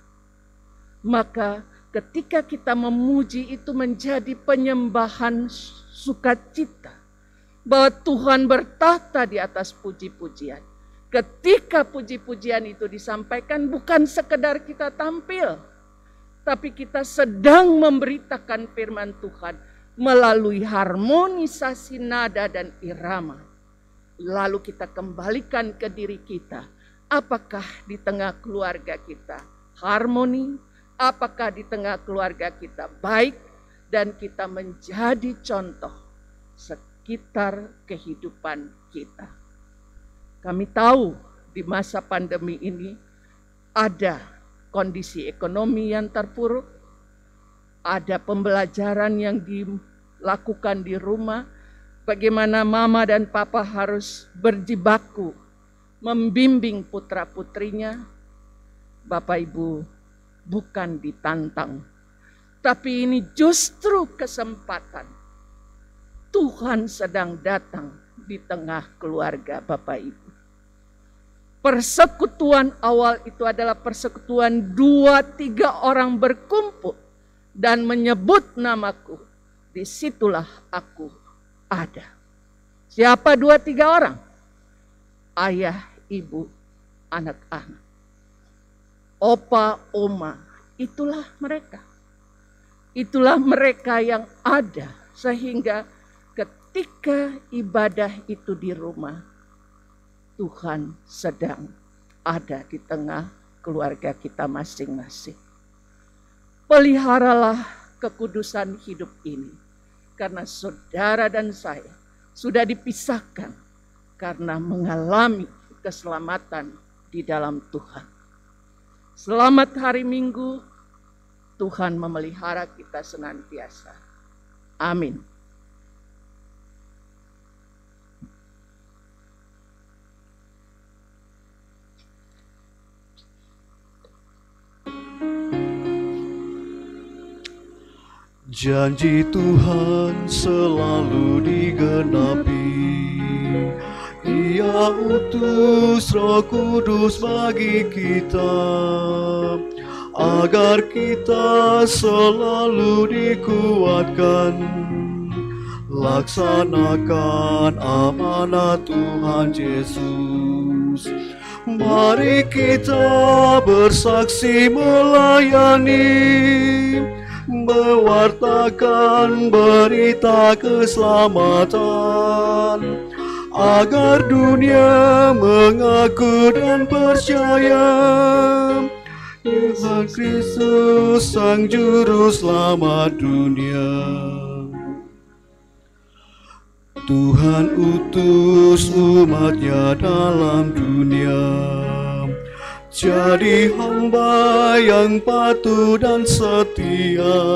[SPEAKER 4] Maka ketika kita memuji itu menjadi penyembahan sukacita. Bahwa Tuhan bertahta di atas puji-pujian. Ketika puji-pujian itu disampaikan bukan sekedar kita tampil. Tapi kita sedang memberitakan firman Tuhan melalui harmonisasi nada dan irama. Lalu kita kembalikan ke diri kita. Apakah di tengah keluarga kita harmoni? Apakah di tengah keluarga kita baik? Dan kita menjadi contoh sekitar kehidupan kita. Kami tahu di masa pandemi ini ada kondisi ekonomi yang terpuruk, ada pembelajaran yang dilakukan di rumah, bagaimana mama dan papa harus berjibaku membimbing putra-putrinya. Bapak Ibu bukan ditantang, tapi ini justru kesempatan. Tuhan sedang datang di tengah keluarga Bapak Ibu. Persekutuan awal itu adalah persekutuan 2-3 orang berkumpul dan menyebut namaku. Disitulah aku ada. Siapa 2-3 orang? Ayah, ibu, anak-anak. Opa, oma, itulah mereka. Itulah mereka yang ada sehingga ketika ibadah itu di rumah, Tuhan sedang ada di tengah keluarga kita masing-masing. Peliharalah kekudusan hidup ini, karena saudara dan saya sudah dipisahkan karena mengalami keselamatan di dalam Tuhan. Selamat hari Minggu, Tuhan memelihara kita senantiasa. Amin.
[SPEAKER 3] Janji Tuhan selalu digenapi. Ia utus Roh Kudus bagi kita, agar kita selalu dikuatkan, laksanakan amanat Tuhan Yesus. Mari kita bersaksi melayani, mewartakan berita keselamatan, agar dunia mengaku dan percaya Tuhan Kristus Sang Juru Selamat dunia. Tuhan utus umat-Nya dalam dunia, jadi hamba yang patuh dan setia,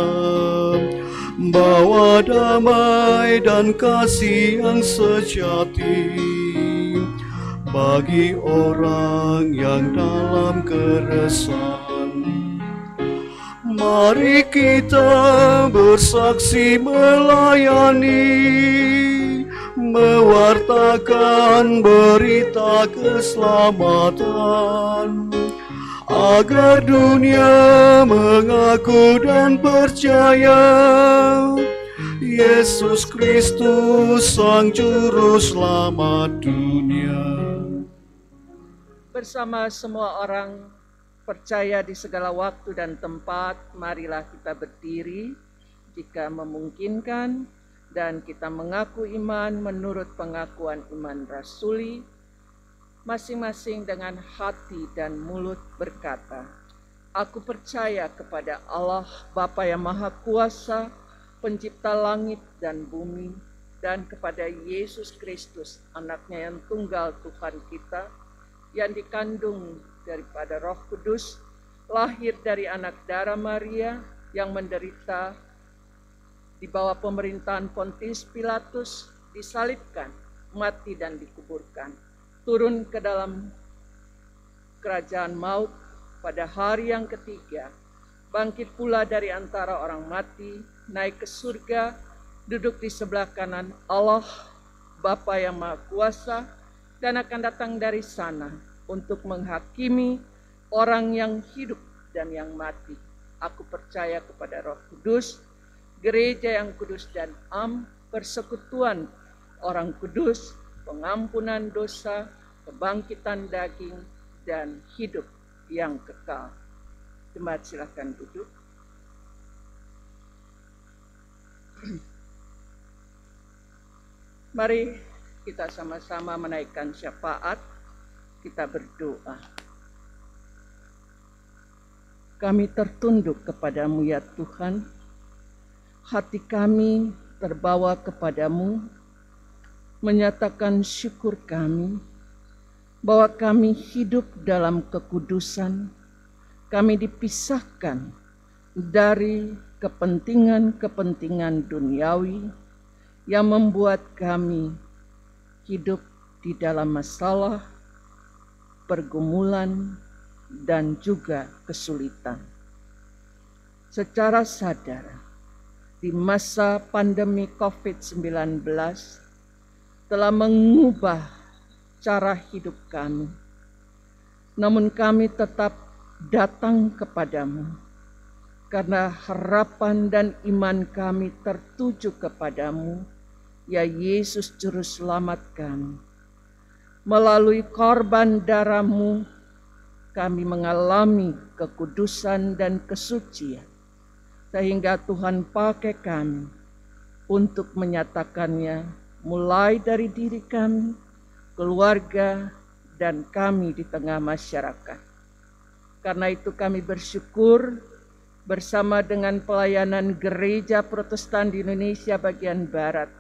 [SPEAKER 3] bawa damai dan kasih yang sejati bagi orang yang dalam keresahan. Mari kita bersaksi melayani, mewartakan berita keselamatan, agar dunia mengaku dan percaya Yesus Kristus Sang Juru Selamat dunia.
[SPEAKER 4] Bersama semua orang percaya di segala waktu dan tempat, marilah kita berdiri jika memungkinkan, dan kita mengaku iman menurut pengakuan iman rasuli, masing-masing dengan hati dan mulut berkata, aku percaya kepada Allah Bapa yang Maha Kuasa, pencipta langit dan bumi, dan kepada Yesus Kristus, anaknya yang tunggal Tuhan kita, yang dikandung daripada Roh Kudus, lahir dari anak darah Maria, yang menderita di bawah pemerintahan Pontius Pilatus, disalibkan, mati dan dikuburkan, turun ke dalam kerajaan maut, pada hari yang ketiga bangkit pula dari antara orang mati, naik ke surga, duduk di sebelah kanan Allah Bapa yang Maha Kuasa, dan akan datang dari sana untuk menghakimi orang yang hidup dan yang mati. Aku percaya kepada Roh Kudus, gereja yang kudus dan am, persekutuan orang kudus, pengampunan dosa, kebangkitan daging, dan hidup yang kekal. Jemaat silakan duduk. Mari kita sama-sama menaikkan syafaat, kita berdoa. Kami tertunduk kepadamu ya Tuhan, hati kami terbawa kepadamu, menyatakan syukur kami bahwa kami hidup dalam kekudusan, kami dipisahkan dari kepentingan-kepentingan duniawi yang membuat kami hidup di dalam masalah, pergumulan, dan juga kesulitan. Secara sadar, di masa pandemi COVID-19 telah mengubah cara hidup kami. Namun kami tetap datang kepadamu, karena harapan dan iman kami tertuju kepadamu, ya Yesus Juru Selamat kami. Melalui korban darah-Mu, kami mengalami kekudusan dan kesucian, sehingga Tuhan pakai kami untuk menyatakannya mulai dari diri kami, keluarga, dan kami di tengah masyarakat. Karena itu kami bersyukur bersama dengan pelayanan Gereja Protestan di Indonesia bagian Barat,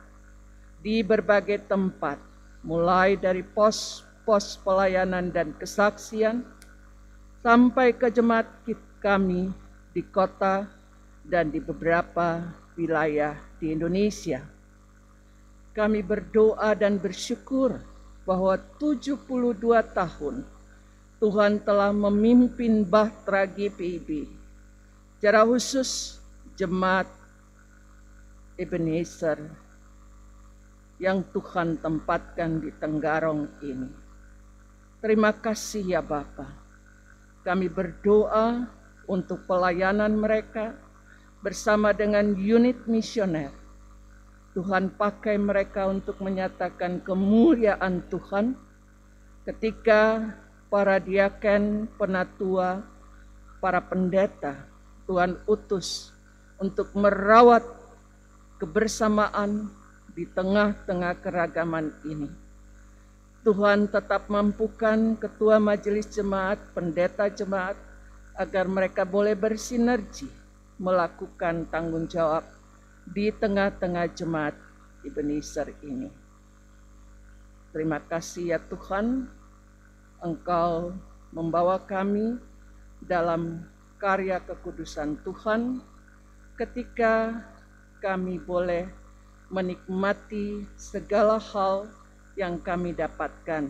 [SPEAKER 4] di berbagai tempat, mulai dari pos-pos pelayanan dan kesaksian, sampai ke jemaat kami di di kota dan di beberapa wilayah di Indonesia. Kami berdoa dan bersyukur bahwa 72 tahun Tuhan telah memimpin Bahtera GPIB, secara khusus Jemaat Ebenezer yang Tuhan tempatkan di Tenggarong ini. Terima kasih ya Bapa. Kami berdoa untuk pelayanan mereka bersama dengan unit misioner. Tuhan pakai mereka untuk menyatakan kemuliaan Tuhan ketika para diaken, penatua, para pendeta Tuhan utus untuk merawat kebersamaan di tengah-tengah keragaman ini. Tuhan tetap mampukan ketua majelis jemaat, pendeta jemaat, agar mereka boleh bersinergi melakukan tanggung jawab di tengah-tengah jemaat Ebenezer ini. Terima kasih ya Tuhan, Engkau membawa kami dalam karya kekudusan Tuhan ketika kami boleh menikmati segala hal yang kami dapatkan.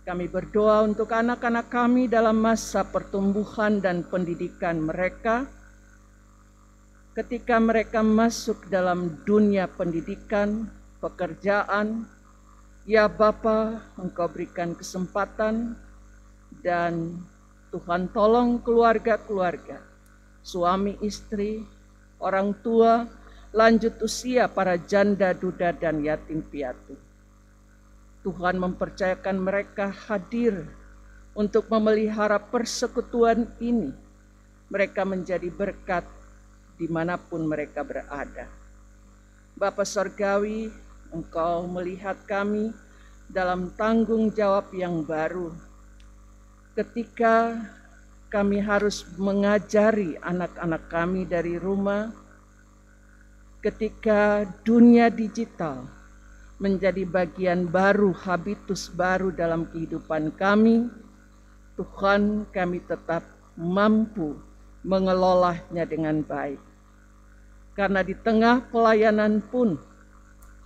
[SPEAKER 4] Kami berdoa untuk anak-anak kami dalam masa pertumbuhan dan pendidikan mereka. Ketika mereka masuk dalam dunia pendidikan, pekerjaan, ya Bapa, Engkau berikan kesempatan dan Tuhan tolong keluarga-keluarga, suami istri, orang tua, lanjut usia para janda, duda, dan yatim piatu. Tuhan mempercayakan mereka hadir untuk memelihara persekutuan ini. Mereka menjadi berkat dimanapun mereka berada. Bapa Sorgawi, Engkau melihat kami dalam tanggung jawab yang baru. Ketika kami harus mengajari anak-anak kami dari rumah, ketika dunia digital menjadi bagian baru, habitus baru dalam kehidupan kami, Tuhan, kami tetap mampu mengelolanya dengan baik. Karena di tengah pelayanan pun,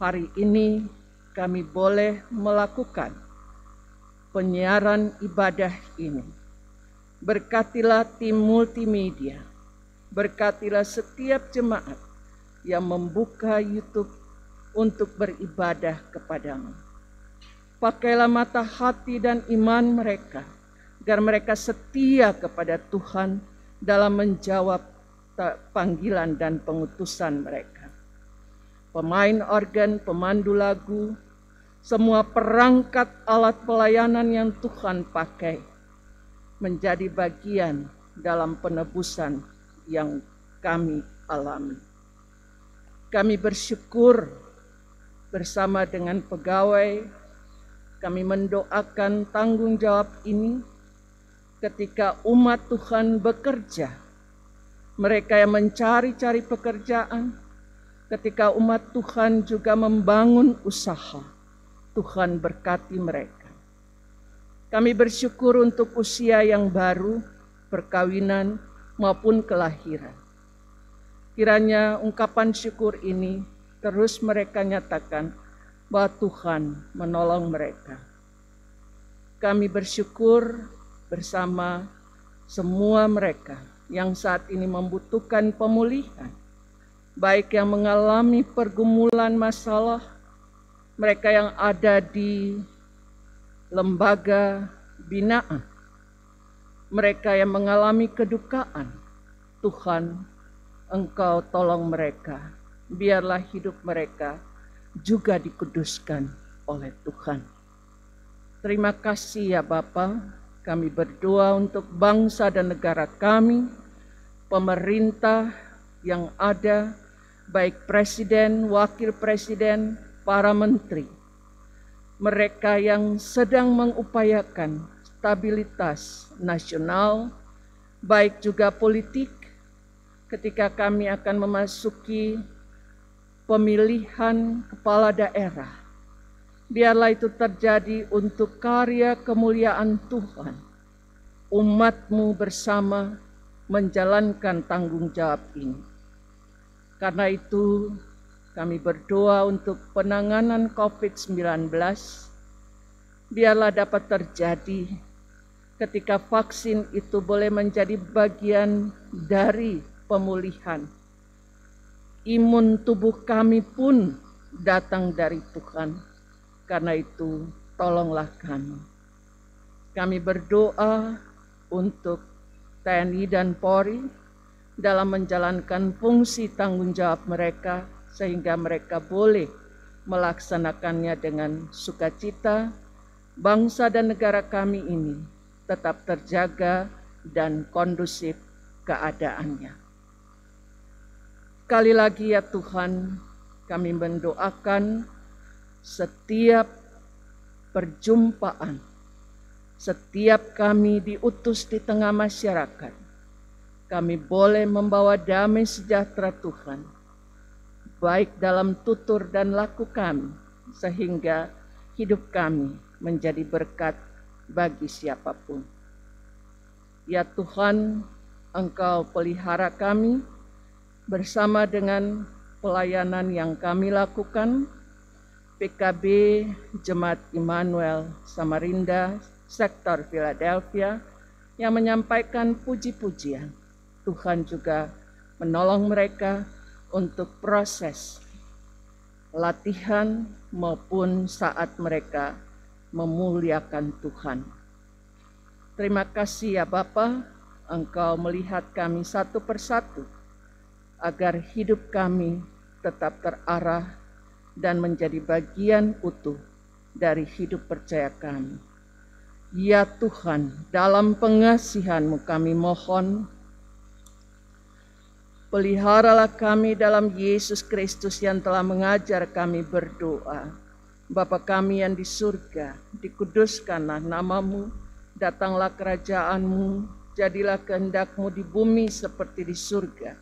[SPEAKER 4] hari ini kami boleh melakukan penyiaran ibadah ini. Berkatilah tim multimedia, berkatilah setiap jemaat yang membuka YouTube untuk beribadah kepadamu. Pakailah mata hati dan iman mereka, agar mereka setia kepada Tuhan dalam menjawab panggilan dan pengutusan mereka. Pemain organ, pemandu lagu, semua perangkat alat pelayanan yang Tuhan pakai menjadi bagian dalam penebusan yang kami alami. Kami bersyukur bersama dengan pegawai, kami mendoakan tanggung jawab ini ketika umat Tuhan bekerja. Mereka yang mencari-cari pekerjaan, ketika umat Tuhan juga membangun usaha, Tuhan berkati mereka. Kami bersyukur untuk usia yang baru, perkawinan maupun kelahiran. Kiranya ungkapan syukur ini terus mereka nyatakan bahwa Tuhan menolong mereka. Kami bersyukur bersama semua mereka yang saat ini membutuhkan pemulihan, baik yang mengalami pergumulan masalah, mereka yang ada di lembaga binaan, mereka yang mengalami kedukaan. Tuhan, Engkau tolong mereka, biarlah hidup mereka juga dikuduskan oleh Tuhan. Terima kasih ya Bapa, kami berdoa untuk bangsa dan negara kami, pemerintah yang ada, baik presiden, wakil presiden, para menteri, mereka yang sedang mengupayakan stabilitas nasional, baik juga politik, ketika kami akan memasuki pemilihan kepala daerah. Biarlah itu terjadi untuk karya kemuliaan Tuhan. Umat-Mu bersama menjalankan tanggung jawab ini. Karena itu, kami berdoa untuk penanganan COVID-19, biarlah dapat terjadi ketika vaksin itu boleh menjadi bagian dari pemulihan. Imun tubuh kami pun datang dari Tuhan. Karena itu, tolonglah kami. Kami berdoa untuk TNI dan Polri dalam menjalankan fungsi tanggung jawab mereka, sehingga mereka boleh melaksanakannya dengan sukacita. Bangsa dan negara kami ini tetap terjaga dan kondusif keadaannya. Sekali lagi ya Tuhan, kami mendoakan setiap perjumpaan, setiap kami diutus di tengah masyarakat, kami boleh membawa damai sejahtera Tuhan, baik dalam tutur dan laku kami, sehingga hidup kami menjadi berkat bagi siapapun. Ya Tuhan, Engkau pelihara kami bersama dengan pelayanan yang kami lakukan. PKB Jemaat Immanuel Samarinda Sektor Philadelphia yang menyampaikan puji-pujian. Tuhan juga menolong mereka untuk proses latihan maupun saat mereka memuliakan Tuhan. Terima kasih ya Bapa, Engkau melihat kami satu persatu agar hidup kami tetap terarah dan menjadi bagian utuh dari hidup percaya kami. Ya Tuhan, dalam pengasihan-Mu kami mohon, peliharalah kami dalam Yesus Kristus yang telah mengajar kami berdoa. Bapa kami yang di surga, dikuduskanlah nama-Mu, datanglah kerajaan-Mu, jadilah kehendak-Mu di bumi seperti di surga.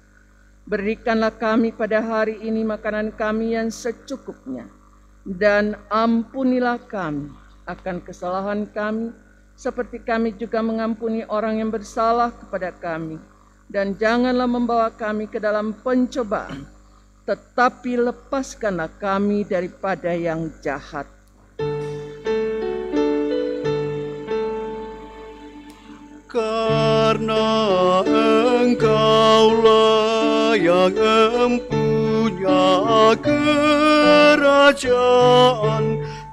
[SPEAKER 4] Berikanlah kami pada hari ini makanan kami yang secukupnya, dan ampunilah kami akan kesalahan kami, seperti kami juga mengampuni orang yang bersalah kepada kami. Dan janganlah membawa kami ke dalam pencobaan, tetapi lepaskanlah kami daripada yang jahat.
[SPEAKER 3] Karena Engkaulah yang empunya kerajaan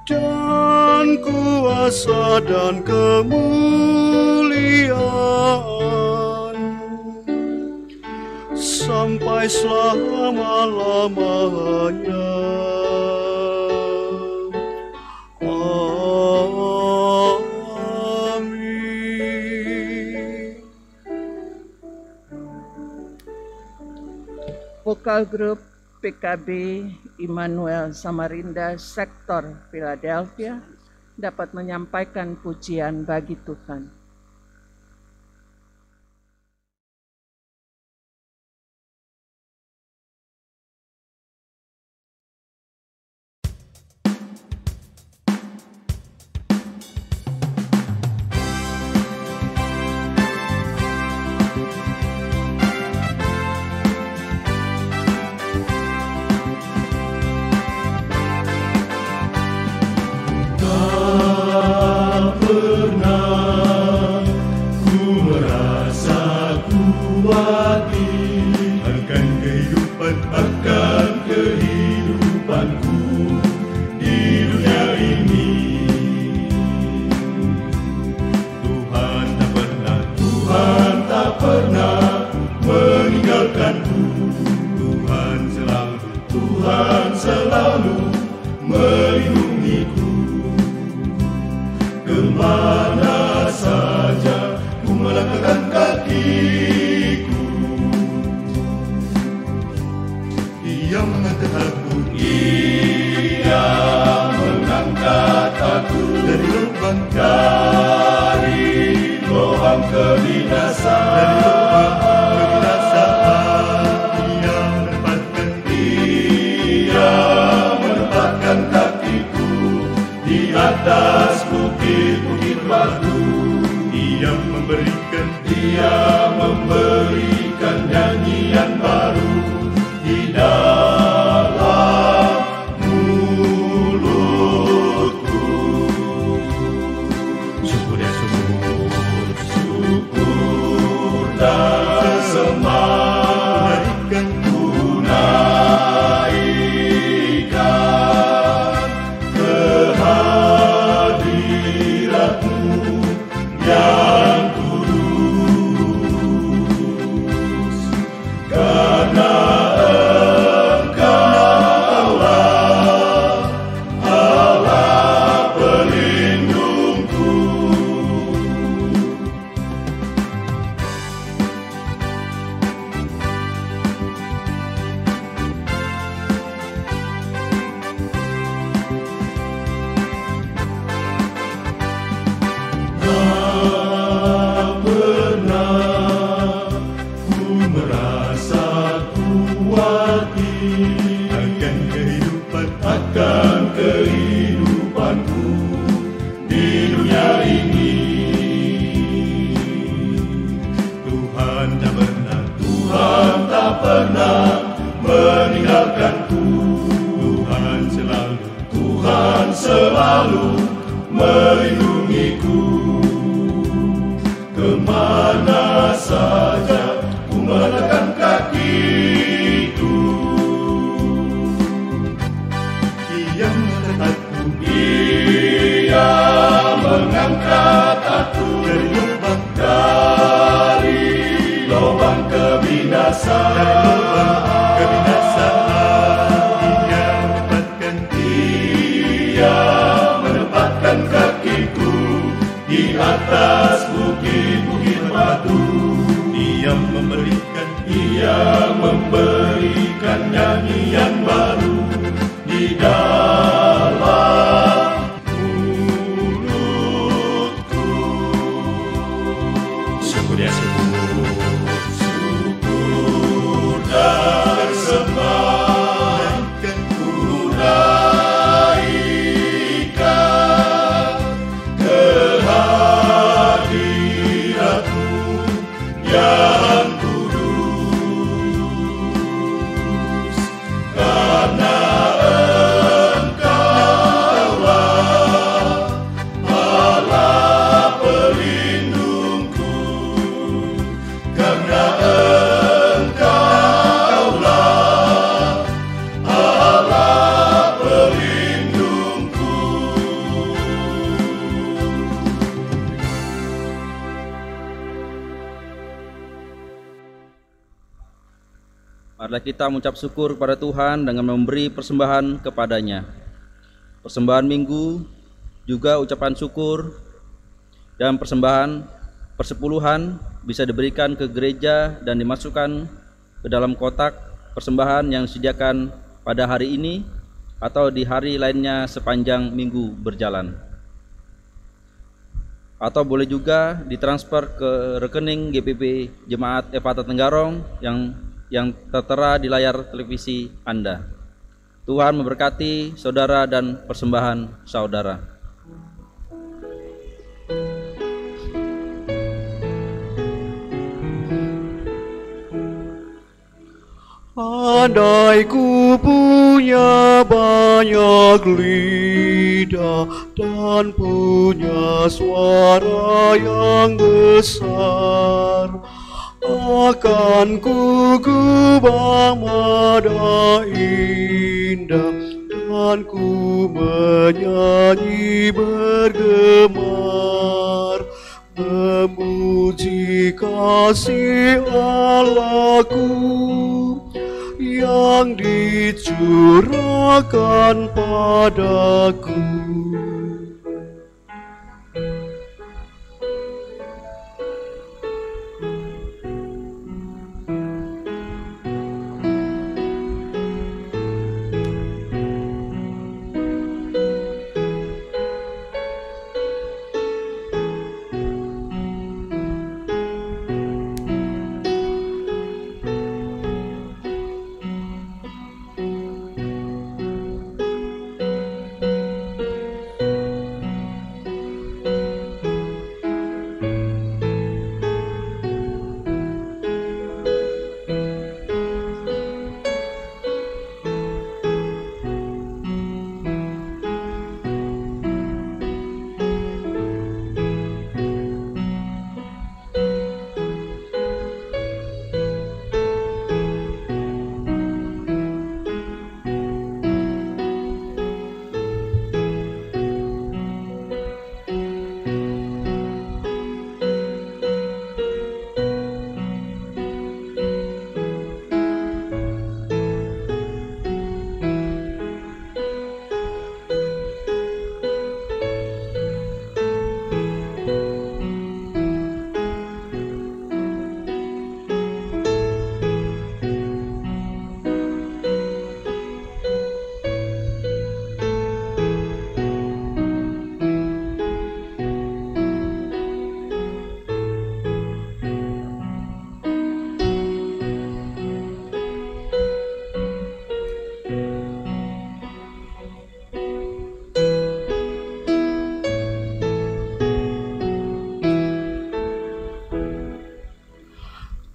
[SPEAKER 3] dan kuasa dan kemuliaan sampai selama-lamanya.
[SPEAKER 4] Vokal grup PKB Immanuel Samarinda Sektor Philadelphia dapat menyampaikan pujian bagi Tuhan.
[SPEAKER 1] Dia memberikan nyanyian baru di dalam mulutku. Syukur ya syukur dan sembah tunaikan kehadiratmu yang kudus, karena Engkaulah Allah pelindungku. Tak pernah ku merasa khawatir akan kehidupanku di dunia ini. Tuhan tak pernah meninggalkanku. Tuhan selalu melindungiku. Kemana saja ku meletakkan kakiku, Dia mengangkat aku dari lubang kebinasaan. Dia menempatkan kakiku di atas bukit-bukit batu. Dia memberikan nyanyian baru di dalam mulutku. Syukur ya syukur dan sembah tunaikan kehadiratmu yang kudus, karena Engkaulah Allah pelindungku, karena Engkaulah Allah pelindungku.
[SPEAKER 2] Marilah kita mengucap syukur kepada Tuhan dengan memberi persembahan kepadanya. Persembahan minggu, juga ucapan syukur dan persembahan persepuluhan bisa diberikan ke gereja dan dimasukkan ke dalam kotak persembahan yang disediakan pada hari ini atau di hari lainnya sepanjang minggu berjalan. Atau boleh juga ditransfer ke rekening GPB Jemaat Ephatha Tenggarong yang tertera di layar televisi Anda. Tuhan memberkati saudara dan persembahan saudara.
[SPEAKER 3] Andai ku punya banyak lidah dan punya suara yang besar, akan ku gubang nada indah dan ku menyanyi bergemar, memuji kasih Allahku yang dicurahkan padaku.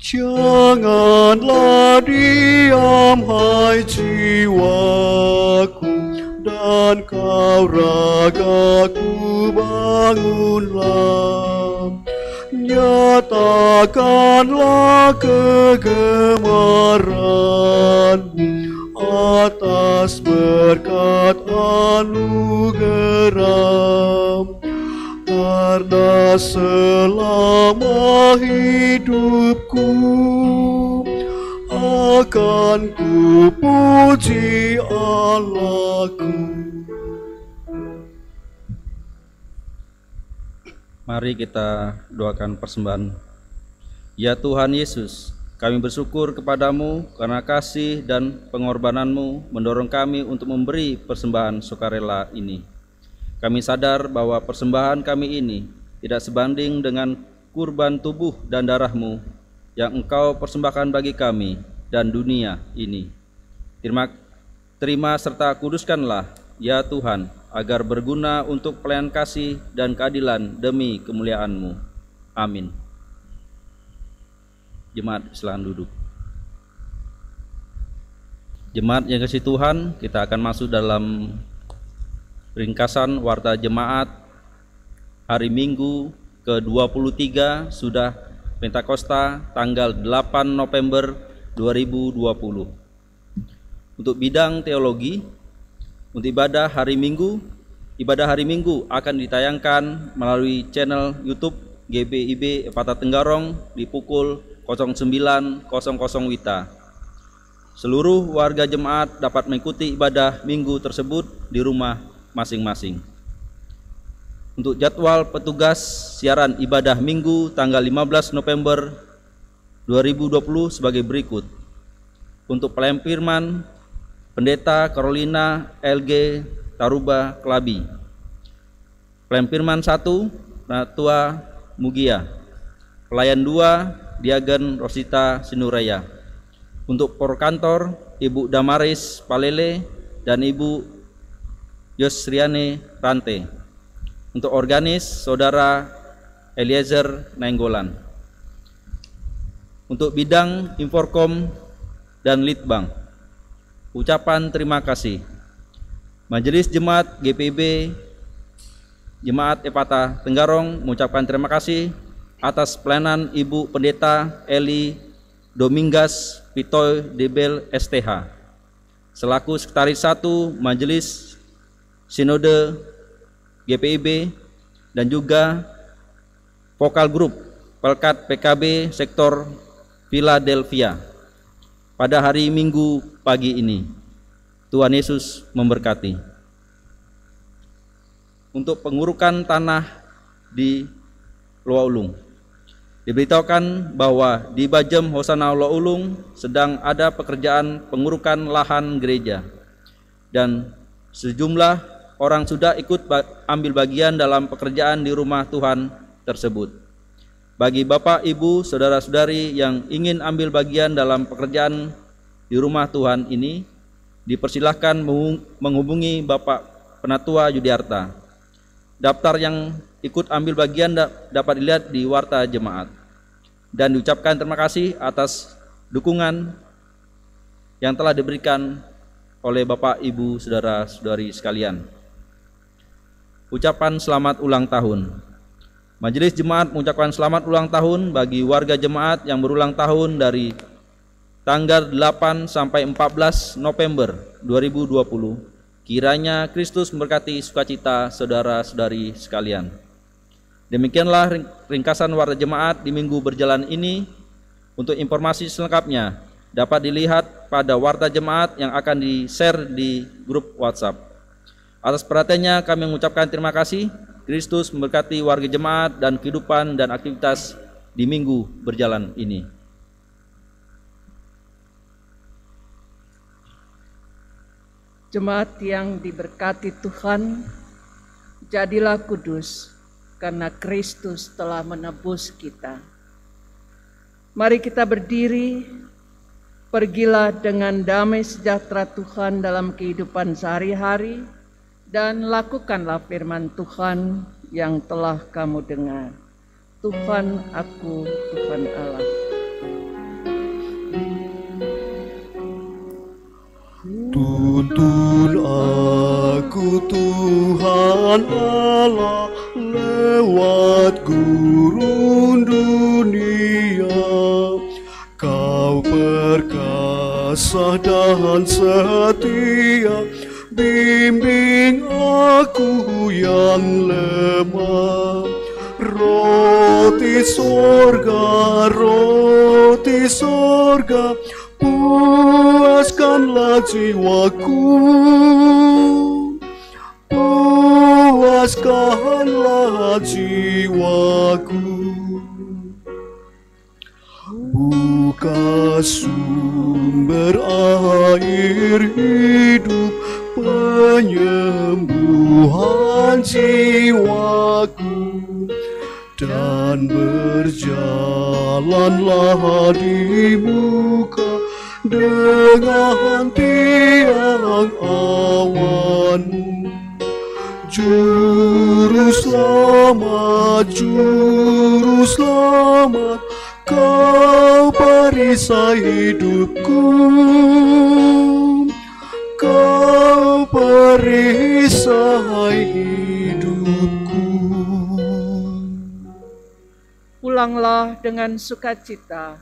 [SPEAKER 3] Janganlah diam hai jiwaku, dan kau ragaku bangunlah. Nyatakanlah kegemaranmu atas berkat anugerah, karena selama hidupku akan ku puji Allahku.
[SPEAKER 2] Mari kita doakan persembahan. Ya Tuhan Yesus, kami bersyukur kepadamu karena kasih dan pengorbananmu mendorong kami untuk memberi persembahan sukarela ini. Kami sadar bahwa persembahan kami ini tidak sebanding dengan kurban tubuh dan darahmu yang Engkau persembahkan bagi kami dan dunia ini. Terima serta kuduskanlah, ya Tuhan, agar berguna untuk pelayanan kasih dan keadilan demi kemuliaan-Mu. Amin. Jemaat silakan duduk. Jemaat yang kasih Tuhan, kita akan masuk dalam ringkasan warta jemaat hari Minggu ke-23 sudah Pentakosta tanggal 8 November 2020. Untuk bidang teologi, untuk ibadah hari Minggu akan ditayangkan melalui channel YouTube GBIB Epatah Tenggarong di pukul 09.00 WITA. Seluruh warga jemaat dapat mengikuti ibadah Minggu tersebut di rumah masing-masing. Untuk jadwal petugas siaran ibadah Minggu tanggal 15 November 2020 sebagai berikut. Untuk pelayan firman, Pendeta Carolina LG Taruba Klabi. Pelayan firman 1, Natua Mugia. Pelayan 2, Diagen Rosita Sinuraya. Untuk porkantor, Ibu Damaris Palele dan Ibu Yosriane Rante. Untuk organis, Saudara Eliezer Nainggolan. Untuk bidang Inforkom dan Litbang, ucapan terima kasih. Majelis Jemaat GPIB Jemaat Epatah Tenggarong mengucapkan terima kasih atas pelayanan Ibu Pendeta Eli Domingas Pitoy Debel STH selaku Sekretaris 1 Majelis Sinode GPIB dan juga Vokal Grup Pelkat PKB Sektor Philadelphia pada hari Minggu pagi ini. Tuhan Yesus memberkati. Untuk pengurukan tanah di Loa Ulung, diberitahukan bahwa di Bajem Hosana Loa Ulung sedang ada pekerjaan pengurukan lahan gereja dan sejumlah orang sudah ikut ambil bagian dalam pekerjaan di rumah Tuhan tersebut. Bagi Bapak, Ibu, Saudara-saudari yang ingin ambil bagian dalam pekerjaan di rumah Tuhan ini, dipersilahkan menghubungi Bapak Penatua Yudiarta. Daftar yang ikut ambil bagian dapat dilihat di warta jemaat. Dan diucapkan terima kasih atas dukungan yang telah diberikan oleh Bapak, Ibu, Saudara-saudari sekalian. Ucapan selamat ulang tahun. Majelis Jemaat mengucapkan selamat ulang tahun bagi warga jemaat yang berulang tahun dari tanggal 8 sampai 14 November 2020. Kiranya Kristus memberkati sukacita saudara-saudari sekalian. Demikianlah ringkasan warta jemaat di minggu berjalan ini. Untuk informasi selengkapnya dapat dilihat pada warta jemaat yang akan di-share di grup WhatsApp. Atas perhatiannya kami mengucapkan terima kasih. Kristus memberkati warga jemaat dan kehidupan dan aktivitas di minggu berjalan ini.
[SPEAKER 4] Jemaat yang diberkati Tuhan, jadilah kudus karena Kristus telah menebus kita. Mari kita berdiri, pergilah dengan damai sejahtera Tuhan dalam kehidupan sehari-hari, dan lakukanlah firman Tuhan yang telah kamu dengar. Tuhan aku, Tuhan Allah.
[SPEAKER 3] Tuntun aku Tuhan Allah lewat gurun dunia. Kau perkasa dan setia, bimbing aku yang lemah. Roti sorga, puaskanlah jiwaku, puaskanlah jiwaku. Buka sumber air hidup, penyembuhan jiwaku, dan berjalanlah di muka dengan tiang awanmu. Juru selamat, kau perisai hidupku, kau perisai hidupku.
[SPEAKER 4] Pulanglah dengan sukacita,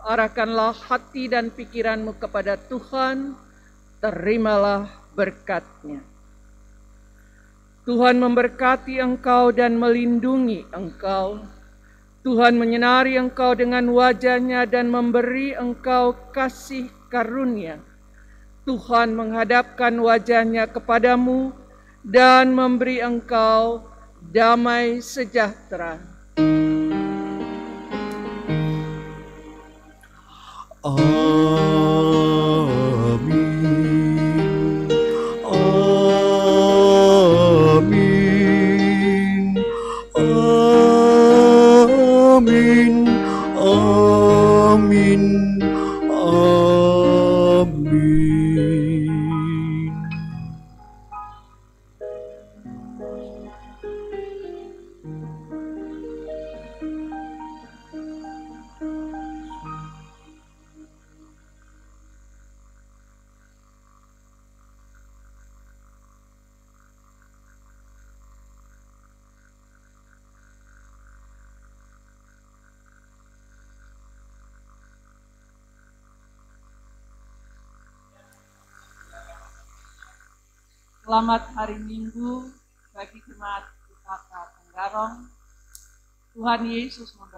[SPEAKER 4] arahkanlah hati dan pikiranmu kepada Tuhan, terimalah berkat-Nya. Tuhan memberkati engkau dan melindungi engkau. Tuhan menyinari engkau dengan wajah-Nya dan memberi engkau kasih karunia. Tuhan menghadapkan wajah-Nya kepadamu dan memberi engkau damai sejahtera.
[SPEAKER 3] Amin. Amin. Amin. Amin. Amin.
[SPEAKER 6] Selamat hari Minggu bagi jemaat UKK Tenggarong. Tuhan Yesus memberkati.